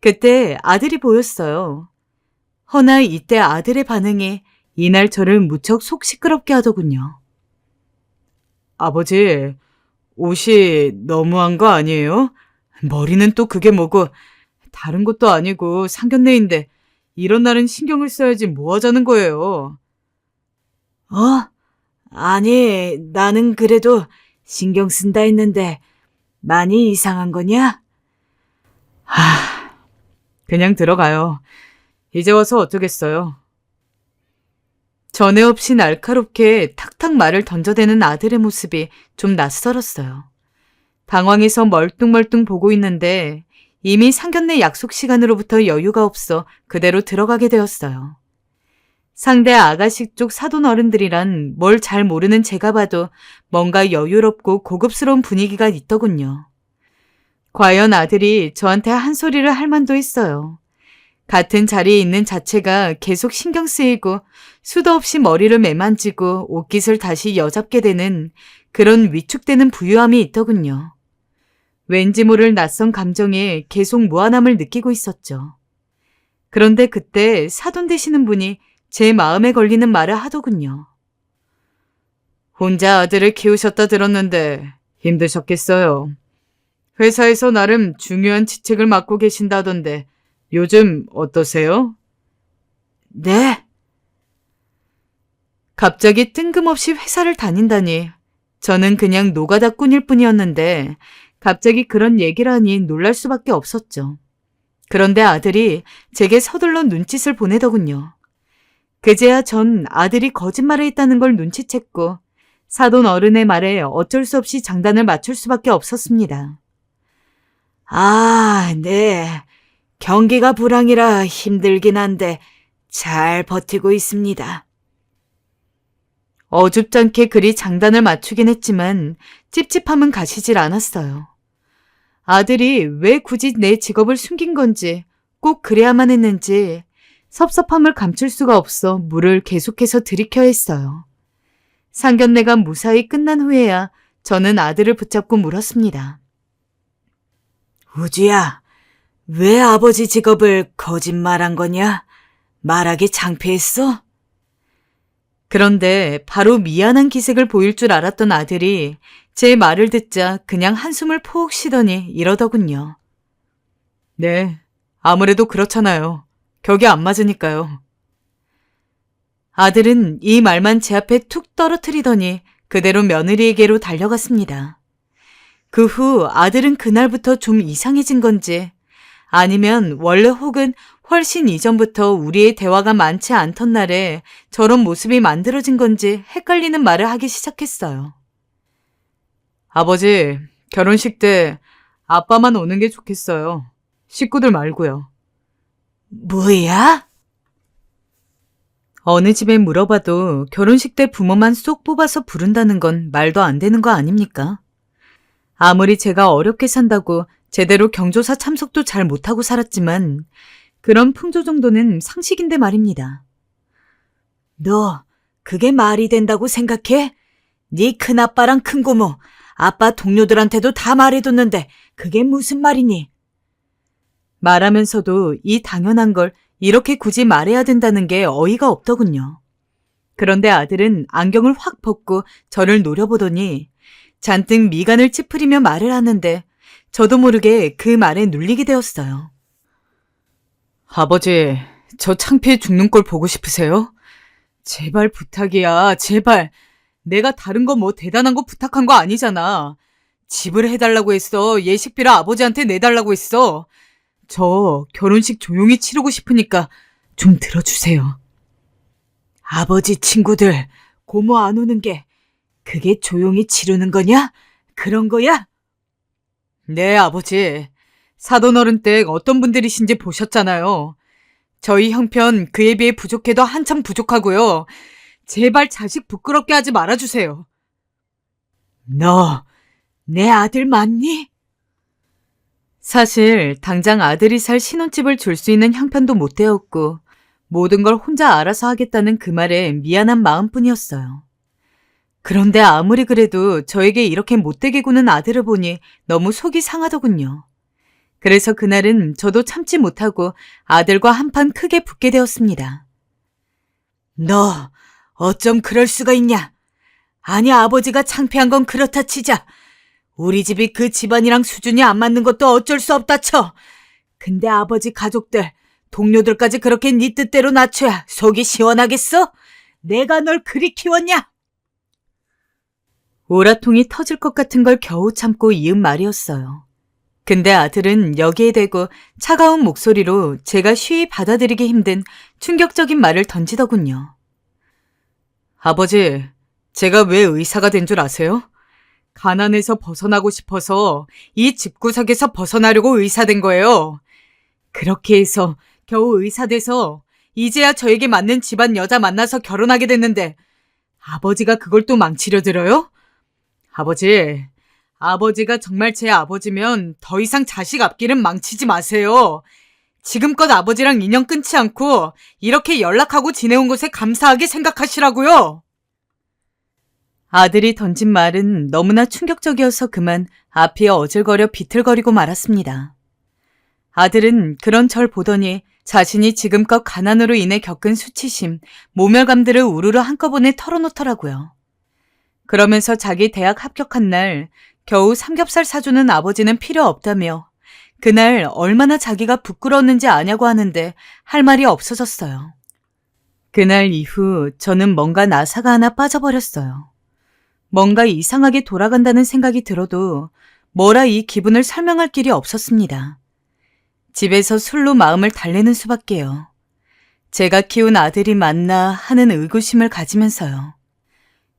그때 아들이 보였어요. 허나 이때 아들의 반응이 이날 저를 무척 속 시끄럽게 하더군요. 아버지, 옷이 너무한 거 아니에요? 머리는 또 그게 뭐고 다른 것도 아니고 상견례인데 이런 날은 신경을 써야지 뭐 하자는 거예요. 아니, 나는 그래도 신경 쓴다 했는데 많이 이상한 거냐? 그냥 들어가요. 이제 와서 어쩌겠어요. 전에 없이 날카롭게 탁탁 말을 던져대는 아들의 모습이 좀 낯설었어요. 당황해서 멀뚱멀뚱 보고 있는데 이미 상견례 약속 시간으로부터 여유가 없어 그대로 들어가게 되었어요. 상대 아가씨 쪽 사돈 어른들이란 뭘 잘 모르는 제가 봐도 뭔가 여유롭고 고급스러운 분위기가 있더군요. 과연 아들이 저한테 한 소리를 할 만도 했어요. 같은 자리에 있는 자체가 계속 신경 쓰이고 수도 없이 머리를 매만지고 옷깃을 다시 여잡게 되는 그런 위축되는 부유함이 있더군요. 왠지 모를 낯선 감정에 계속 무한함을 느끼고 있었죠. 그런데 그때 사돈 되시는 분이 제 마음에 걸리는 말을 하더군요. 혼자 아들을 키우셨다 들었는데 힘드셨겠어요. 회사에서 나름 중요한 직책을 맡고 계신다던데 요즘 어떠세요? 네. 갑자기 뜬금없이 회사를 다닌다니 저는 그냥 노가다 꾼일 뿐이었는데 갑자기 그런 얘기를 하니 놀랄 수밖에 없었죠. 그런데 아들이 제게 서둘러 눈짓을 보내더군요. 그제야 전 아들이 거짓말을 했다는 걸 눈치챘고 사돈 어른의 말에 어쩔 수 없이 장단을 맞출 수밖에 없었습니다. 네. 경기가 불황이라 힘들긴 한데 잘 버티고 있습니다. 어줍잖게 그리 장단을 맞추긴 했지만 찝찝함은 가시질 않았어요. 아들이 왜 굳이 내 직업을 숨긴 건지 꼭 그래야만 했는지 섭섭함을 감출 수가 없어 물을 계속해서 들이켜야 했어요. 상견례가 무사히 끝난 후에야 저는 아들을 붙잡고 물었습니다. 우주야, 왜 아버지 직업을 거짓말한 거냐? 말하기 창피했어? 그런데 바로 미안한 기색을 보일 줄 알았던 아들이 제 말을 듣자 그냥 한숨을 푹 쉬더니 이러더군요. 네, 아무래도 그렇잖아요. 격이 안 맞으니까요. 아들은 이 말만 제 앞에 툭 떨어뜨리더니 그대로 며느리에게로 달려갔습니다. 그 후 아들은 그날부터 좀 이상해진 건지 아니면 원래 혹은 훨씬 이전부터 우리의 대화가 많지 않던 날에 저런 모습이 만들어진 건지 헷갈리는 말을 하기 시작했어요. 아버지, 결혼식 때 아빠만 오는 게 좋겠어요. 식구들 말고요. 뭐야? 어느 집에 물어봐도 결혼식 때 부모만 쏙 뽑아서 부른다는 건 말도 안 되는 거 아닙니까? 아무리 제가 어렵게 산다고 제대로 경조사 참석도 잘 못하고 살았지만 그런 풍조 정도는 상식인데 말입니다. 너 그게 말이 된다고 생각해? 네 큰아빠랑 큰고모, 아빠 동료들한테도 다 말해뒀는데 그게 무슨 말이니? 말하면서도 이 당연한 걸 이렇게 굳이 말해야 된다는 게 어이가 없더군요. 그런데 아들은 안경을 확 벗고 저를 노려보더니 잔뜩 미간을 찌푸리며 말을 하는데 저도 모르게 그 말에 눌리게 되었어요. 아버지, 저 창피해 죽는 꼴 보고 싶으세요? 제발 부탁이야, 제발. 내가 다른 거 뭐 대단한 거 부탁한 거 아니잖아. 집을 해달라고 했어. 예식비를 아버지한테 내달라고 했어. 저 결혼식 조용히 치르고 싶으니까 좀 들어주세요. 아버지 친구들, 고모 안 오는 게 그게 조용히 치르는 거냐? 그런 거야? 네, 아버지. 사돈 어른 댁 어떤 분들이신지 보셨잖아요. 저희 형편 그에 비해 부족해도 한참 부족하고요. 제발 자식 부끄럽게 하지 말아주세요. 너, 내 아들 맞니? 사실 당장 아들이 살 신혼집을 줄 수 있는 형편도 못 되었고 모든 걸 혼자 알아서 하겠다는 그 말에 미안한 마음뿐이었어요. 그런데 아무리 그래도 저에게 이렇게 못되게 구는 아들을 보니 너무 속이 상하더군요. 그래서 그날은 저도 참지 못하고 아들과 한판 크게 붙게 되었습니다. 너 어쩜 그럴 수가 있냐? 아니 아버지가 창피한 건 그렇다 치자. 우리 집이 그 집안이랑 수준이 안 맞는 것도 어쩔 수 없다 쳐. 근데 아버지 가족들, 동료들까지 그렇게 네 뜻대로 낮춰야 속이 시원하겠어? 내가 널 그리 키웠냐? 오라통이 터질 것 같은 걸 겨우 참고 이은 말이었어요. 근데 아들은 여기에 대고 차가운 목소리로 제가 쉬이 받아들이기 힘든 충격적인 말을 던지더군요. 아버지, 제가 왜 의사가 된 줄 아세요? 가난에서 벗어나고 싶어서 이 집구석에서 벗어나려고 의사 된 거예요. 그렇게 해서 겨우 의사 돼서 이제야 저에게 맞는 집안 여자 만나서 결혼하게 됐는데 아버지가 그걸 또 망치려 들어요? 아버지가 정말 제 아버지면 더 이상 자식 앞길은 망치지 마세요. 지금껏 아버지랑 인연 끊지 않고 이렇게 연락하고 지내온 것에 감사하게 생각하시라고요. 아들이 던진 말은 너무나 충격적이어서 그만 앞이 어질거려 비틀거리고 말았습니다. 아들은 그런 절 보더니 자신이 지금껏 가난으로 인해 겪은 수치심, 모멸감들을 우르르 한꺼번에 털어놓더라고요. 그러면서 자기 대학 합격한 날 겨우 삼겹살 사주는 아버지는 필요 없다며 그날 얼마나 자기가 부끄러웠는지 아냐고 하는데 할 말이 없어졌어요. 그날 이후 저는 뭔가 나사가 하나 빠져버렸어요. 뭔가 이상하게 돌아간다는 생각이 들어도 뭐라 이 기분을 설명할 길이 없었습니다. 집에서 술로 마음을 달래는 수밖에요. 제가 키운 아들이 맞나 하는 의구심을 가지면서요.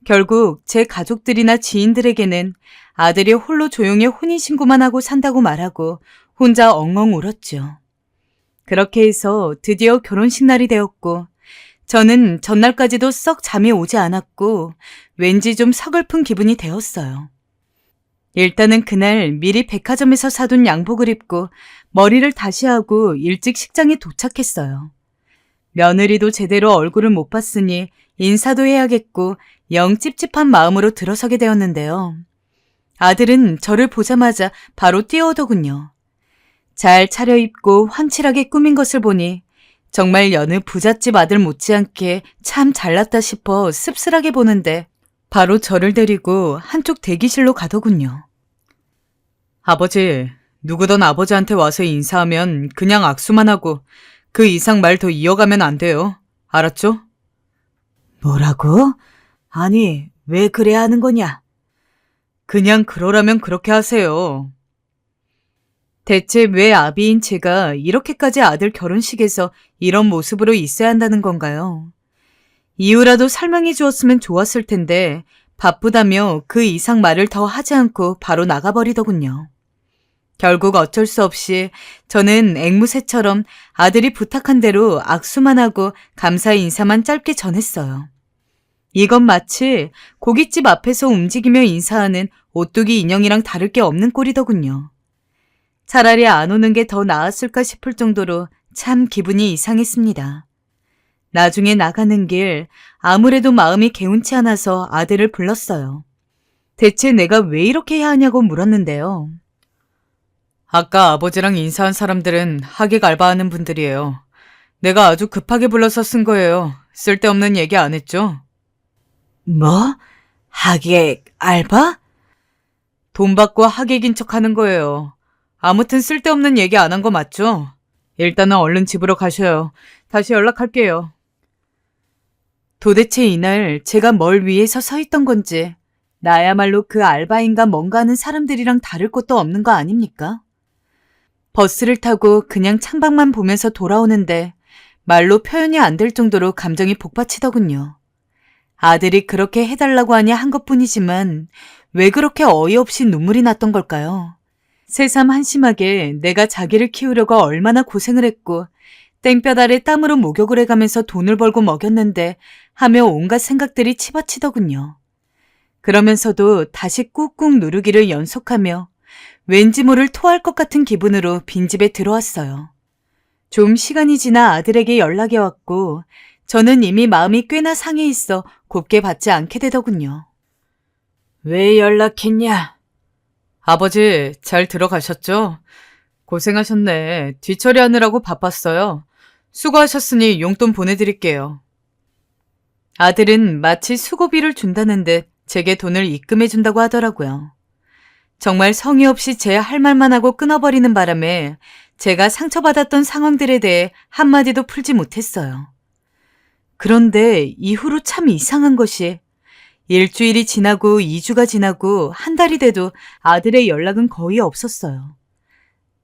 결국 제 가족들이나 지인들에게는 아들이 홀로 조용히 혼인신고만 하고 산다고 말하고 혼자 엉엉 울었죠. 그렇게 해서 드디어 결혼식 날이 되었고 저는 전날까지도 썩 잠이 오지 않았고 왠지 좀 서글픈 기분이 되었어요. 일단은 그날 미리 백화점에서 사둔 양복을 입고 머리를 다시 하고 일찍 식장에 도착했어요. 며느리도 제대로 얼굴을 못 봤으니 인사도 해야겠고 영 찝찝한 마음으로 들어서게 되었는데요. 아들은 저를 보자마자 바로 뛰어오더군요. 잘 차려입고 환칠하게 꾸민 것을 보니 정말 여느 부잣집 아들 못지않게 참 잘났다 싶어 씁쓸하게 보는데 바로 저를 데리고 한쪽 대기실로 가더군요. 아버지, 누구든 아버지한테 와서 인사하면 그냥 악수만 하고 그 이상 말 더 이어가면 안 돼요. 알았죠? 뭐라고? 아니, 왜 그래야 하는 거냐? 그냥 그러라면 그렇게 하세요. 대체 왜 아비인 제가 이렇게까지 아들 결혼식에서 이런 모습으로 있어야 한다는 건가요? 이유라도 설명해 주었으면 좋았을 텐데 바쁘다며 그 이상 말을 더 하지 않고 바로 나가버리더군요. 결국 어쩔 수 없이 저는 앵무새처럼 아들이 부탁한 대로 악수만 하고 감사 인사만 짧게 전했어요. 이건 마치 고깃집 앞에서 움직이며 인사하는 오뚜기 인형이랑 다를 게 없는 꼴이더군요. 차라리 안 오는 게 더 나았을까 싶을 정도로 참 기분이 이상했습니다. 나중에 나가는 길 아무래도 마음이 개운치 않아서 아들을 불렀어요. 대체 내가 왜 이렇게 해야 하냐고 물었는데요. 아까 아버지랑 인사한 사람들은 하객 알바하는 분들이에요. 내가 아주 급하게 불러서 쓴 거예요. 쓸데없는 얘기 안 했죠? 뭐? 하객 알바? 돈 받고 하객인 척 하는 거예요. 아무튼 쓸데없는 얘기 안 한 거 맞죠? 일단은 얼른 집으로 가셔요. 다시 연락할게요. 도대체 이날 제가 뭘 위해서 서 있던 건지 나야말로 그 알바인가 뭔가 하는 사람들이랑 다를 것도 없는 거 아닙니까? 버스를 타고 그냥 창밖만 보면서 돌아오는데 말로 표현이 안 될 정도로 감정이 복받치더군요. 아들이 그렇게 해달라고 하냐 한 것뿐이지만 왜 그렇게 어이없이 눈물이 났던 걸까요? 새삼 한심하게 내가 자기를 키우려고 얼마나 고생을 했고 땡볕 아래 땀으로 목욕을 해가면서 돈을 벌고 먹였는데 하며 온갖 생각들이 치받치더군요. 그러면서도 다시 꾹꾹 누르기를 연속하며 왠지 모를 토할 것 같은 기분으로 빈집에 들어왔어요. 좀 시간이 지나 아들에게 연락이 왔고 저는 이미 마음이 꽤나 상해 있어 곱게 받지 않게 되더군요. 왜 연락했냐? 아버지, 잘 들어가셨죠? 고생하셨네. 뒤처리하느라고 바빴어요. 수고하셨으니 용돈 보내드릴게요. 아들은 마치 수고비를 준다는 듯 제게 돈을 입금해준다고 하더라고요. 정말 성의 없이 제 할 말만 하고 끊어버리는 바람에 제가 상처받았던 상황들에 대해 한마디도 풀지 못했어요. 그런데 이후로 참 이상한 것이 일주일이 지나고 2주가 지나고 한 달이 돼도 아들의 연락은 거의 없었어요.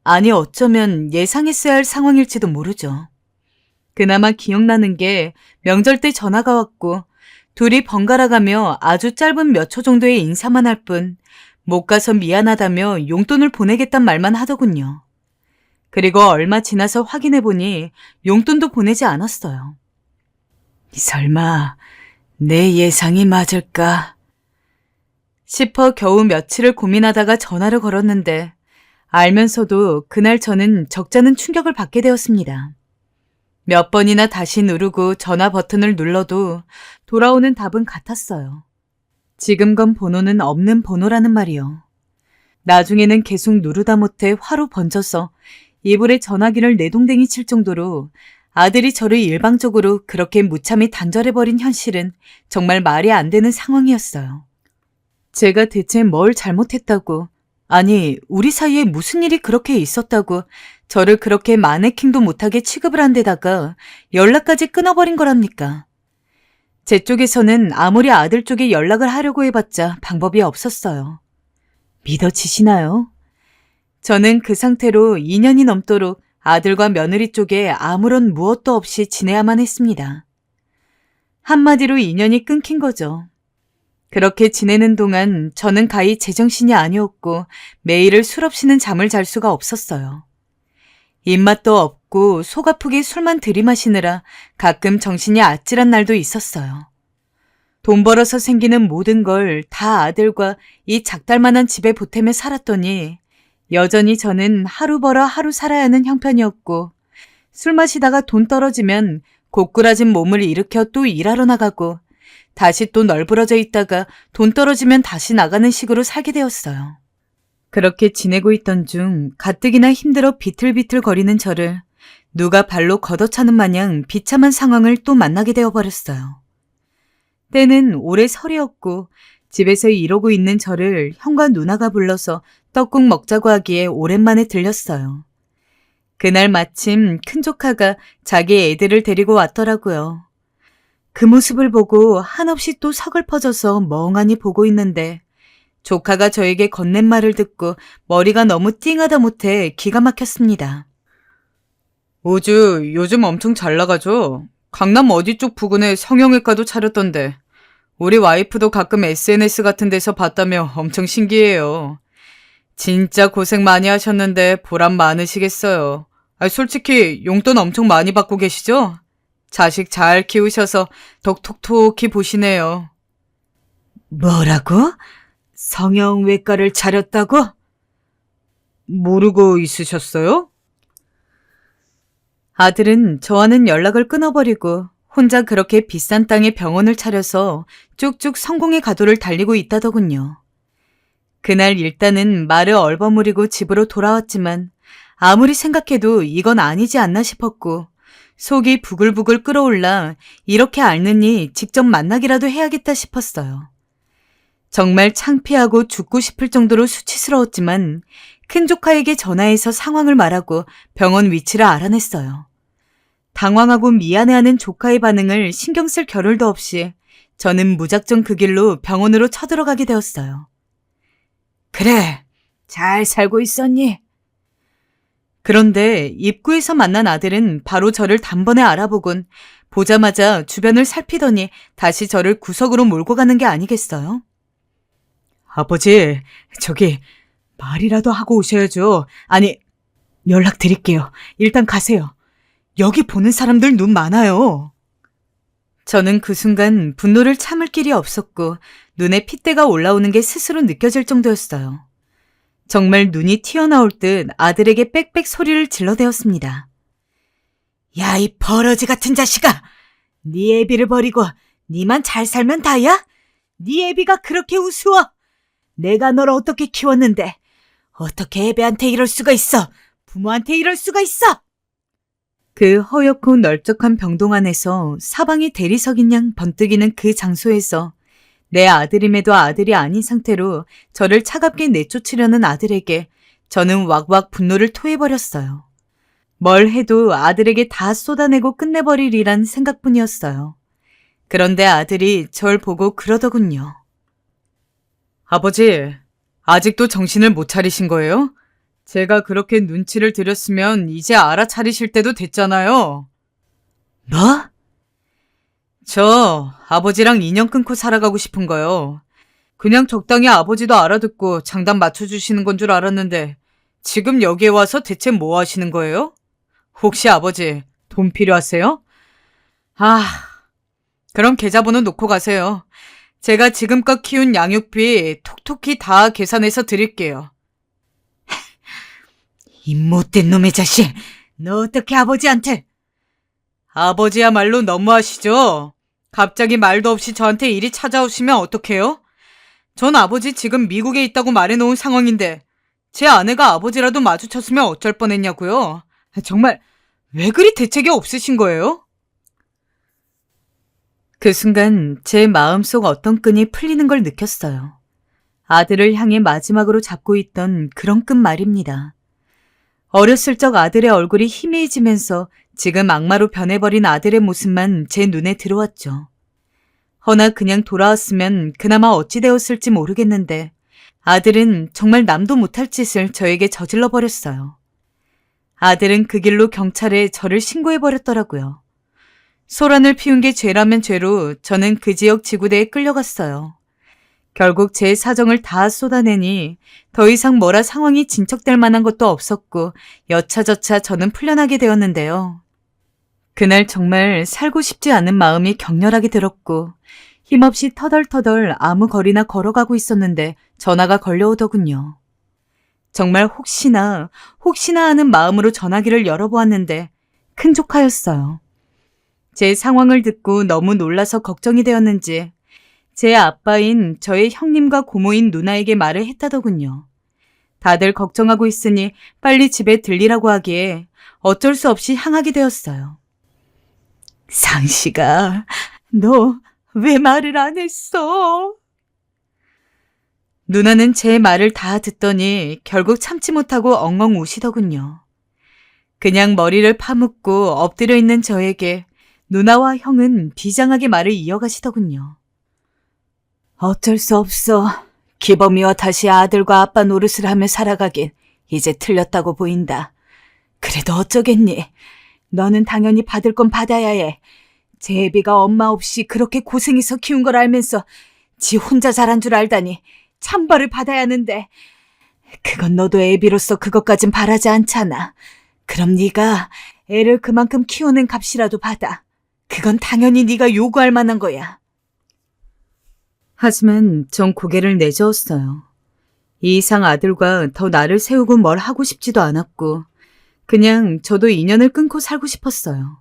아니 어쩌면 예상했어야 할 상황일지도 모르죠. 그나마 기억나는 게 명절 때 전화가 왔고 둘이 번갈아가며 아주 짧은 몇 초 정도의 인사만 할 뿐 못 가서 미안하다며 용돈을 보내겠단 말만 하더군요. 그리고 얼마 지나서 확인해보니 용돈도 보내지 않았어요. 설마 내 예상이 맞을까 싶어 겨우 며칠을 고민하다가 전화를 걸었는데 알면서도 그날 저는 적잖은 충격을 받게 되었습니다. 몇 번이나 다시 누르고 전화 버튼을 눌러도 돌아오는 답은 같았어요. 지금 건 번호는 없는 번호라는 말이요. 나중에는 계속 누르다 못해 화로 번져서 이불에 전화기를 내동댕이 칠 정도로 아들이 저를 일방적으로 그렇게 무참히 단절해버린 현실은 정말 말이 안 되는 상황이었어요. 제가 대체 뭘 잘못했다고, 아니 우리 사이에 무슨 일이 그렇게 있었다고 저를 그렇게 마네킹도 못하게 취급을 한 데다가 연락까지 끊어버린 거랍니까? 제 쪽에서는 아무리 아들 쪽에 연락을 하려고 해봤자 방법이 없었어요. 믿어지시나요? 저는 그 상태로 2년이 넘도록 아들과 며느리 쪽에 아무런 무엇도 없이 지내야만 했습니다. 한마디로 인연이 끊긴 거죠. 그렇게 지내는 동안 저는 가히 제정신이 아니었고 매일을 술 없이는 잠을 잘 수가 없었어요. 입맛도 없고 속 아프게 술만 들이마시느라 가끔 정신이 아찔한 날도 있었어요. 돈 벌어서 생기는 모든 걸 다 아들과 이 작달만한 집에 보태며 살았더니 여전히 저는 하루 벌어 하루 살아야 하는 형편이었고 술 마시다가 돈 떨어지면 고꾸라진 몸을 일으켜 또 일하러 나가고 다시 또 널브러져 있다가 돈 떨어지면 다시 나가는 식으로 살게 되었어요. 그렇게 지내고 있던 중 가뜩이나 힘들어 비틀비틀 거리는 저를 누가 발로 걷어차는 마냥 비참한 상황을 또 만나게 되어버렸어요. 때는 올해 설이었고 집에서 이러고 있는 저를 형과 누나가 불러서 떡국 먹자고 하기에 오랜만에 들렸어요. 그날 마침 큰 조카가 자기 애들을 데리고 왔더라고요. 그 모습을 보고 한없이 또 서글퍼져서 멍하니 보고 있는데 조카가 저에게 건넨 말을 듣고 머리가 너무 띵하다 못해 기가 막혔습니다. 우주 요즘 엄청 잘 나가죠? 강남 어디 쪽 부근에 성형외과도 차렸던데 우리 와이프도 가끔 SNS 같은 데서 봤다며 엄청 신기해요. 진짜 고생 많이 하셨는데 보람 많으시겠어요. 솔직히 용돈 엄청 많이 받고 계시죠? 자식 잘 키우셔서 덕톡톡히 보시네요. 뭐라고? 성형외과를 차렸다고? 모르고 있으셨어요? 아들은 저와는 연락을 끊어버리고 혼자 그렇게 비싼 땅에 병원을 차려서 쭉쭉 성공의 가도를 달리고 있다더군요. 그날 일단은 말을 얼버무리고 집으로 돌아왔지만 아무리 생각해도 이건 아니지 않나 싶었고 속이 부글부글 끓어올라 이렇게 앓느니 직접 만나기라도 해야겠다 싶었어요. 정말 창피하고 죽고 싶을 정도로 수치스러웠지만 큰 조카에게 전화해서 상황을 말하고 병원 위치를 알아냈어요. 당황하고 미안해하는 조카의 반응을 신경 쓸 겨를도 없이 저는 무작정 그 길로 병원으로 쳐들어가게 되었어요. 그래, 잘 살고 있었니? 그런데 입구에서 만난 아들은 바로 저를 단번에 알아보곤 보자마자 주변을 살피더니 다시 저를 구석으로 몰고 가는 게 아니겠어요? 아버지, 저기 말이라도 하고 오셔야죠. 아니, 연락드릴게요. 일단 가세요. 여기 보는 사람들 눈 많아요. 저는 그 순간 분노를 참을 길이 없었고 눈에 핏대가 올라오는 게 스스로 느껴질 정도였어요. 정말 눈이 튀어나올 듯 아들에게 빽빽 소리를 질러대었습니다. 야, 이 버러지 같은 자식아! 네 애비를 버리고 니만 잘 살면 다야? 네 애비가 그렇게 우스워? 내가 널 어떻게 키웠는데 어떻게 애비한테 이럴 수가 있어? 부모한테 이럴 수가 있어? 그 허옇고 널쩍한 병동 안에서 사방이 대리석인 양 번뜩이는 그 장소에서 내 아들임에도 아들이 아닌 상태로 저를 차갑게 내쫓으려는 아들에게 저는 왁왁 분노를 토해버렸어요. 뭘 해도 아들에게 다 쏟아내고 끝내버리리란 생각뿐이었어요. 그런데 아들이 절 보고 그러더군요. 아버지, 아직도 정신을 못 차리신 거예요? 제가 그렇게 눈치를 드렸으면 이제 알아차리실 때도 됐잖아요. 뭐? 저 아버지랑 인연 끊고 살아가고 싶은 거요. 그냥 적당히 아버지도 알아듣고 장단 맞춰주시는 건 줄 알았는데 지금 여기에 와서 대체 뭐 하시는 거예요? 혹시 아버지 돈 필요하세요? 그럼 계좌번호 놓고 가세요. 제가 지금껏 키운 양육비 톡톡히 다 계산해서 드릴게요. 이 못된 놈의 자식, 너 어떻게 아버지한테? 아버지야말로 너무하시죠? 갑자기 말도 없이 저한테 일이 찾아오시면 어떡해요? 전 아버지 지금 미국에 있다고 말해놓은 상황인데 제 아내가 아버지라도 마주쳤으면 어쩔 뻔했냐고요? 정말 왜 그리 대책이 없으신 거예요? 그 순간 제 마음속 어떤 끈이 풀리는 걸 느꼈어요. 아들을 향해 마지막으로 잡고 있던 그런 끈 말입니다. 어렸을 적 아들의 얼굴이 희미해지면서 지금 악마로 변해버린 아들의 모습만 제 눈에 들어왔죠. 허나 그냥 돌아왔으면 그나마 어찌 되었을지 모르겠는데 아들은 정말 남도 못할 짓을 저에게 저질러 버렸어요. 아들은 그 길로 경찰에 저를 신고해버렸더라고요. 소란을 피운 게 죄라면 죄로 저는 그 지역 지구대에 끌려갔어요. 결국 제 사정을 다 쏟아내니 더 이상 뭐라 상황이 진척될 만한 것도 없었고 여차저차 저는 풀려나게 되었는데요. 그날 정말 살고 싶지 않은 마음이 격렬하게 들었고 힘없이 터덜터덜 아무 거리나 걸어가고 있었는데 전화가 걸려오더군요. 정말 혹시나 하는 마음으로 전화기를 열어보았는데 큰 조카였어요. 제 상황을 듣고 너무 놀라서 걱정이 되었는지 제 아빠인 저의 형님과 고모인 누나에게 말을 했다더군요. 다들 걱정하고 있으니 빨리 집에 들리라고 하기에 어쩔 수 없이 향하게 되었어요. 상식아, 너 왜 말을 안 했어? 누나는 제 말을 다 듣더니 결국 참지 못하고 엉엉 우시더군요. 그냥 머리를 파묻고 엎드려 있는 저에게 누나와 형은 비장하게 말을 이어가시더군요. 어쩔 수 없어. 기범이와 다시 아들과 아빠 노릇을 하며 살아가긴 이제 틀렸다고 보인다. 그래도 어쩌겠니? 너는 당연히 받을 건 받아야 해. 제 애비가 엄마 없이 그렇게 고생해서 키운 걸 알면서 지 혼자 자란 줄 알다니 찬벌을 받아야 하는데 그건 너도 애비로서 그것까진 바라지 않잖아. 그럼 네가 애를 그만큼 키우는 값이라도 받아. 그건 당연히 네가 요구할 만한 거야. 하지만 전 고개를 내저었어요. 이 이상 아들과 더 나를 세우고 뭘 하고 싶지도 않았고 그냥 저도 인연을 끊고 살고 싶었어요.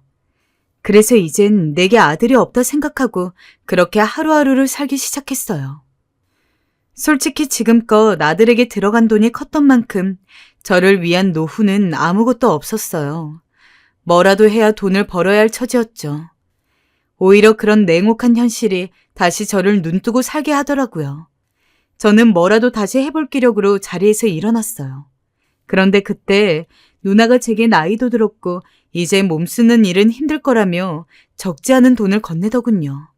그래서 이젠 내게 아들이 없다 생각하고 그렇게 하루하루를 살기 시작했어요. 솔직히 지금껏 아들에게 들어간 돈이 컸던 만큼 저를 위한 노후는 아무것도 없었어요. 뭐라도 해야 돈을 벌어야 할 처지였죠. 오히려 그런 냉혹한 현실이 다시 저를 눈뜨고 살게 하더라고요. 저는 뭐라도 다시 해볼 기력으로 자리에서 일어났어요. 그런데 그때 누나가 제게 나이도 들었고 이제 몸 쓰는 일은 힘들 거라며 적지 않은 돈을 건네더군요.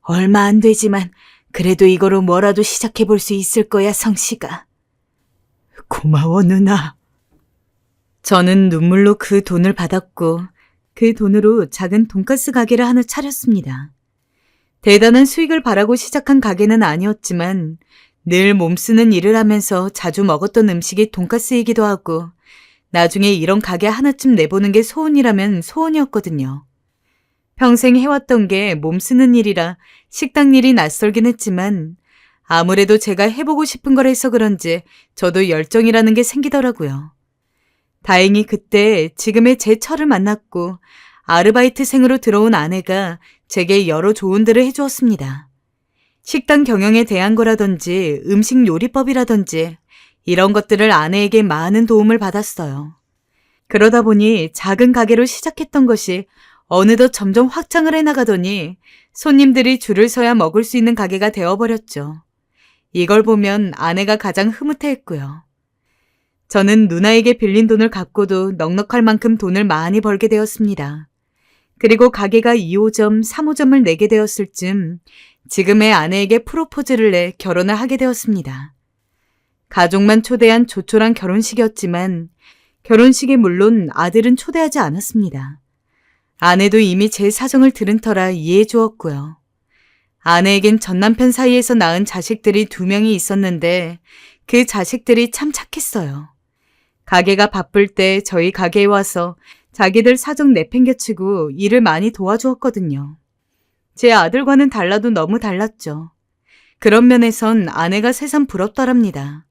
얼마 안 되지만 그래도 이거로 뭐라도 시작해볼 수 있을 거야, 성씨가. 고마워, 누나. 저는 눈물로 그 돈을 받았고 그 돈으로 작은 돈가스 가게를 하나 차렸습니다. 대단한 수익을 바라고 시작한 가게는 아니었지만 늘 몸쓰는 일을 하면서 자주 먹었던 음식이 돈가스이기도 하고 나중에 이런 가게 하나쯤 내보는 게 소원이라면 소원이었거든요. 평생 해왔던 게 몸 쓰는 일이라 식당 일이 낯설긴 했지만 아무래도 제가 해보고 싶은 걸 해서 그런지 저도 열정이라는 게 생기더라고요. 다행히 그때 지금의 제 처를 만났고 아르바이트생으로 들어온 아내가 제게 여러 조언들을 해주었습니다. 식당 경영에 대한 거라든지 음식 요리법이라든지 이런 것들을 아내에게 많은 도움을 받았어요. 그러다 보니 작은 가게로 시작했던 것이 어느덧 점점 확장을 해나가더니 손님들이 줄을 서야 먹을 수 있는 가게가 되어버렸죠. 이걸 보면 아내가 가장 흐뭇해했고요. 저는 누나에게 빌린 돈을 갚고도 넉넉할 만큼 돈을 많이 벌게 되었습니다. 그리고 가게가 2호점, 3호점을 내게 되었을 즈음 지금의 아내에게 프로포즈를 내 결혼을 하게 되었습니다. 가족만 초대한 조촐한 결혼식이었지만 결혼식에 물론 아들은 초대하지 않았습니다. 아내도 이미 제 사정을 들은 터라 이해해 주었고요. 아내에겐 전 남편 사이에서 낳은 자식들이 2명이 있었는데 그 자식들이 참 착했어요. 가게가 바쁠 때 저희 가게에 와서 자기들 사정 내팽개치고 일을 많이 도와주었거든요. 제 아들과는 달라도 너무 달랐죠. 그런 면에선 아내가 새삼 부럽더랍니다.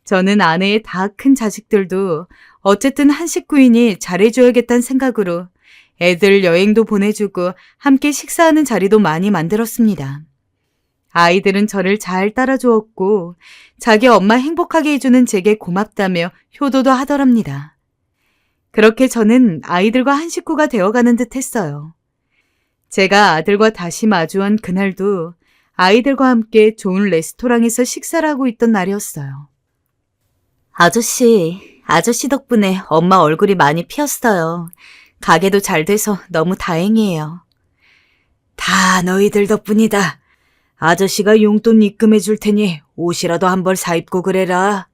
저는 아내의 다 큰 자식들도 어쨌든 한 식구이니 잘해줘야겠다는 생각으로 애들 여행도 보내주고 함께 식사하는 자리도 많이 만들었습니다. 아이들은 저를 잘 따라주었고 자기 엄마 행복하게 해주는 제게 고맙다며 효도도 하더랍니다. 그렇게 저는 아이들과 한 식구가 되어가는 듯 했어요. 제가 아들과 다시 마주한 그날도 아이들과 함께 좋은 레스토랑에서 식사를 하고 있던 날이었어요. 아저씨 덕분에 엄마 얼굴이 많이 피었어요. 가게도 잘 돼서 너무 다행이에요. 다 너희들 덕분이다. 아저씨가 용돈 입금해 줄 테니 옷이라도 한 벌 사입고 그래라.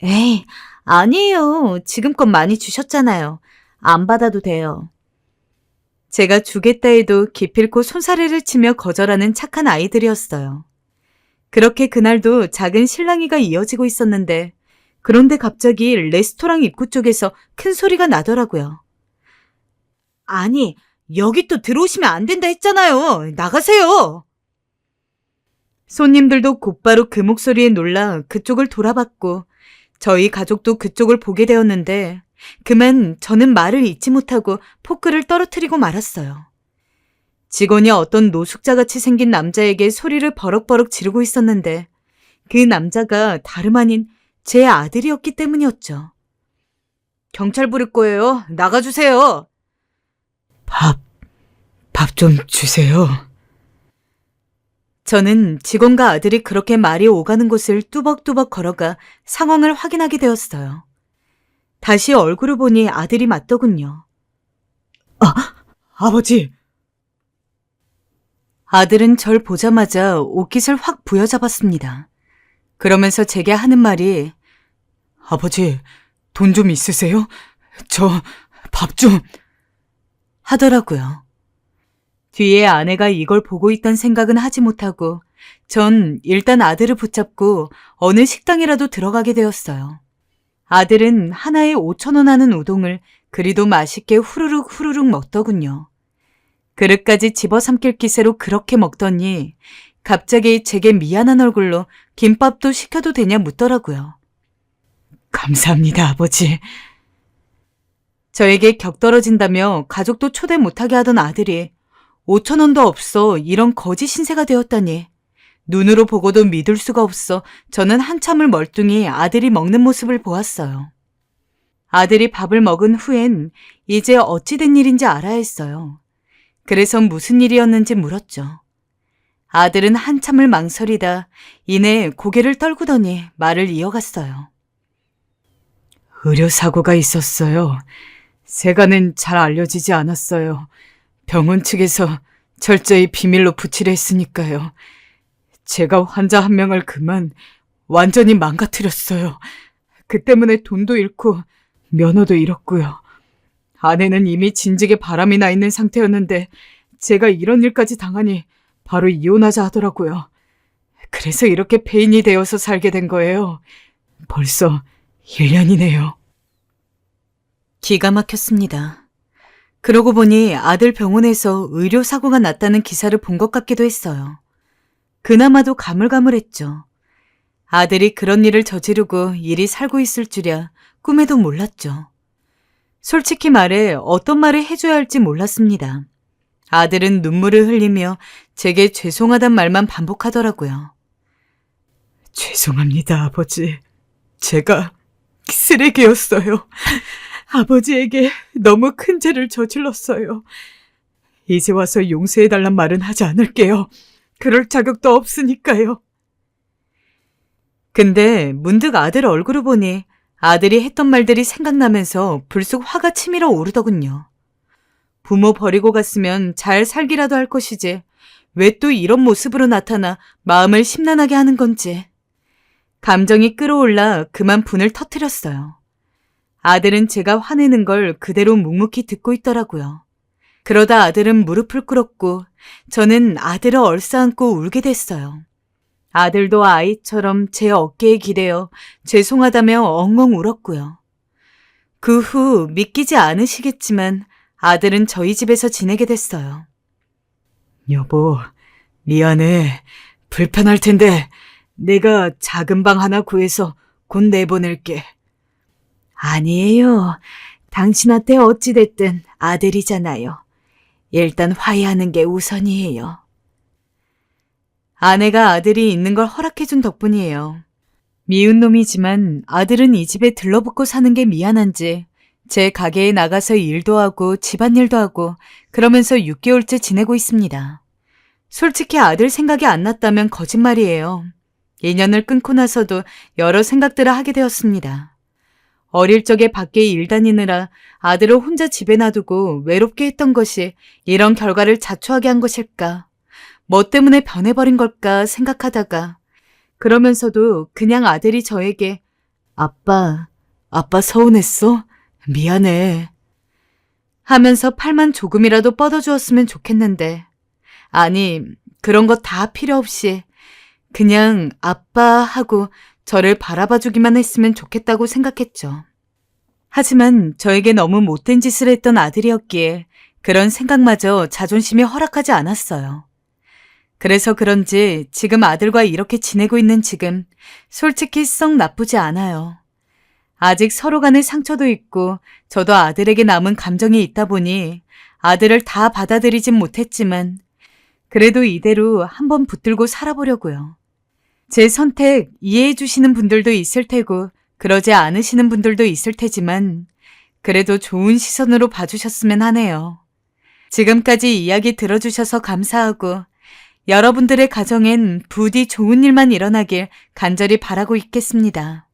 에이, 아니에요. 지금껏 많이 주셨잖아요. 안 받아도 돼요. 제가 주겠다 해도 기필코 손사래를 치며 거절하는 착한 아이들이었어요. 그렇게 그날도 작은 실랑이가 이어지고 있었는데 그런데 갑자기 레스토랑 입구 쪽에서 큰 소리가 나더라고요. 아니, 여기 또 들어오시면 안 된다 했잖아요. 나가세요. 손님들도 곧바로 그 목소리에 놀라 그쪽을 돌아봤고 저희 가족도 그쪽을 보게 되었는데 그만 저는 말을 잇지 못하고 포크를 떨어뜨리고 말았어요. 직원이 어떤 노숙자같이 생긴 남자에게 소리를 버럭버럭 지르고 있었는데 그 남자가 다름 아닌 제 아들이었기 때문이었죠. 경찰 부를 거예요. 나가주세요. 밥 좀 주세요. 저는 직원과 아들이 그렇게 말이 오가는 곳을 뚜벅뚜벅 걸어가 상황을 확인하게 되었어요. 다시 얼굴을 보니 아들이 맞더군요. 아버지. 아들은 절 보자마자 옷깃을 확 부여잡았습니다. 그러면서 제게 하는 말이 아버지, 돈 좀 있으세요? 저 밥 좀. 하더라고요. 뒤에 아내가 이걸 보고 있단 생각은 하지 못하고 전 일단 아들을 붙잡고 어느 식당이라도 들어가게 되었어요. 아들은 하나에 5,000원 하는 우동을 그리도 맛있게 후루룩 먹더군요. 그릇까지 집어삼킬 기세로 그렇게 먹더니 갑자기 제게 미안한 얼굴로 김밥도 시켜도 되냐 묻더라고요. 감사합니다, 아버지. 저에게 격떨어진다며 가족도 초대 못하게 하던 아들이 5,000원도 없어 이런 거짓 신세가 되었다니 눈으로 보고도 믿을 수가 없어 저는 한참을 멀뚱히 아들이 먹는 모습을 보았어요. 아들이 밥을 먹은 후엔 이제 어찌 된 일인지 알아야 했어요. 그래서 무슨 일이었는지 물었죠. 아들은 한참을 망설이다 이내 고개를 떨구더니 말을 이어갔어요. 의료사고가 있었어요. 세간엔 잘 알려지지 않았어요. 병원 측에서 철저히 비밀로 붙이려 했으니까요. 제가 환자 한 명을 그만 완전히 망가뜨렸어요. 그 때문에 돈도 잃고 면허도 잃었고요. 아내는 이미 진즉에 바람이 나 있는 상태였는데 제가 이런 일까지 당하니 바로 이혼하자 하더라고요. 그래서 이렇게 폐인이 되어서 살게 된 거예요. 벌써 1년이네요. 기가 막혔습니다. 그러고 보니 아들 병원에서 의료사고가 났다는 기사를 본 것 같기도 했어요. 그나마도 가물가물했죠. 아들이 그런 일을 저지르고 일이 살고 있을 줄이야 꿈에도 몰랐죠. 솔직히 말해 어떤 말을 해줘야 할지 몰랐습니다. 아들은 눈물을 흘리며 제게 죄송하단 말만 반복하더라고요. 죄송합니다, 아버지. 제가 쓰레기였어요. 아버지에게 너무 큰 죄를 저질렀어요. 이제 와서 용서해달란 말은 하지 않을게요. 그럴 자격도 없으니까요. 근데 문득 아들 얼굴을 보니 아들이 했던 말들이 생각나면서 불쑥 화가 치밀어 오르더군요. 부모 버리고 갔으면 잘 살기라도 할 것이지 왜 또 이런 모습으로 나타나 마음을 심란하게 하는 건지. 감정이 끌어올라 그만 분을 터뜨렸어요. 아들은 제가 화내는 걸 그대로 묵묵히 듣고 있더라고요. 그러다 아들은 무릎을 꿇었고 저는 아들을 얼싸안고 울게 됐어요. 아들도 아이처럼 제 어깨에 기대어 죄송하다며 엉엉 울었고요. 그 후 믿기지 않으시겠지만 아들은 저희 집에서 지내게 됐어요. 여보, 미안해. 불편할 텐데 내가 작은 방 하나 구해서 곧 내보낼게. 아니에요. 당신한테 어찌됐든 아들이잖아요. 일단 화해하는 게 우선이에요. 아내가 아들이 있는 걸 허락해준 덕분이에요. 미운 놈이지만 아들은 이 집에 들러붙고 사는 게 미안한지 제 가게에 나가서 일도 하고 집안일도 하고 그러면서 6개월째 지내고 있습니다. 솔직히 아들 생각이 안 났다면 거짓말이에요. 인연을 끊고 나서도 여러 생각들을 하게 되었습니다. 어릴 적에 밖에 일 다니느라 아들을 혼자 집에 놔두고 외롭게 했던 것이 이런 결과를 자초하게 한 것일까? 뭐 때문에 변해버린 걸까 생각하다가 그러면서도 그냥 아들이 저에게 아빠 서운했어? 미안해 하면서 팔만 조금이라도 뻗어주었으면 좋겠는데 아니 그런 거 다 필요 없이 그냥 아빠 하고 저를 바라봐주기만 했으면 좋겠다고 생각했죠. 하지만 저에게 너무 못된 짓을 했던 아들이었기에 그런 생각마저 자존심이 허락하지 않았어요. 그래서 그런지 지금 아들과 이렇게 지내고 있는 지금 솔직히 썩 나쁘지 않아요. 아직 서로 간의 상처도 있고 저도 아들에게 남은 감정이 있다 보니 아들을 다 받아들이진 못했지만 그래도 이대로 한번 붙들고 살아보려고요. 제 선택 이해해 주시는 분들도 있을 테고 그러지 않으시는 분들도 있을 테지만 그래도 좋은 시선으로 봐주셨으면 하네요. 지금까지 이야기 들어주셔서 감사하고 여러분들의 가정엔 부디 좋은 일만 일어나길 간절히 바라고 있겠습니다.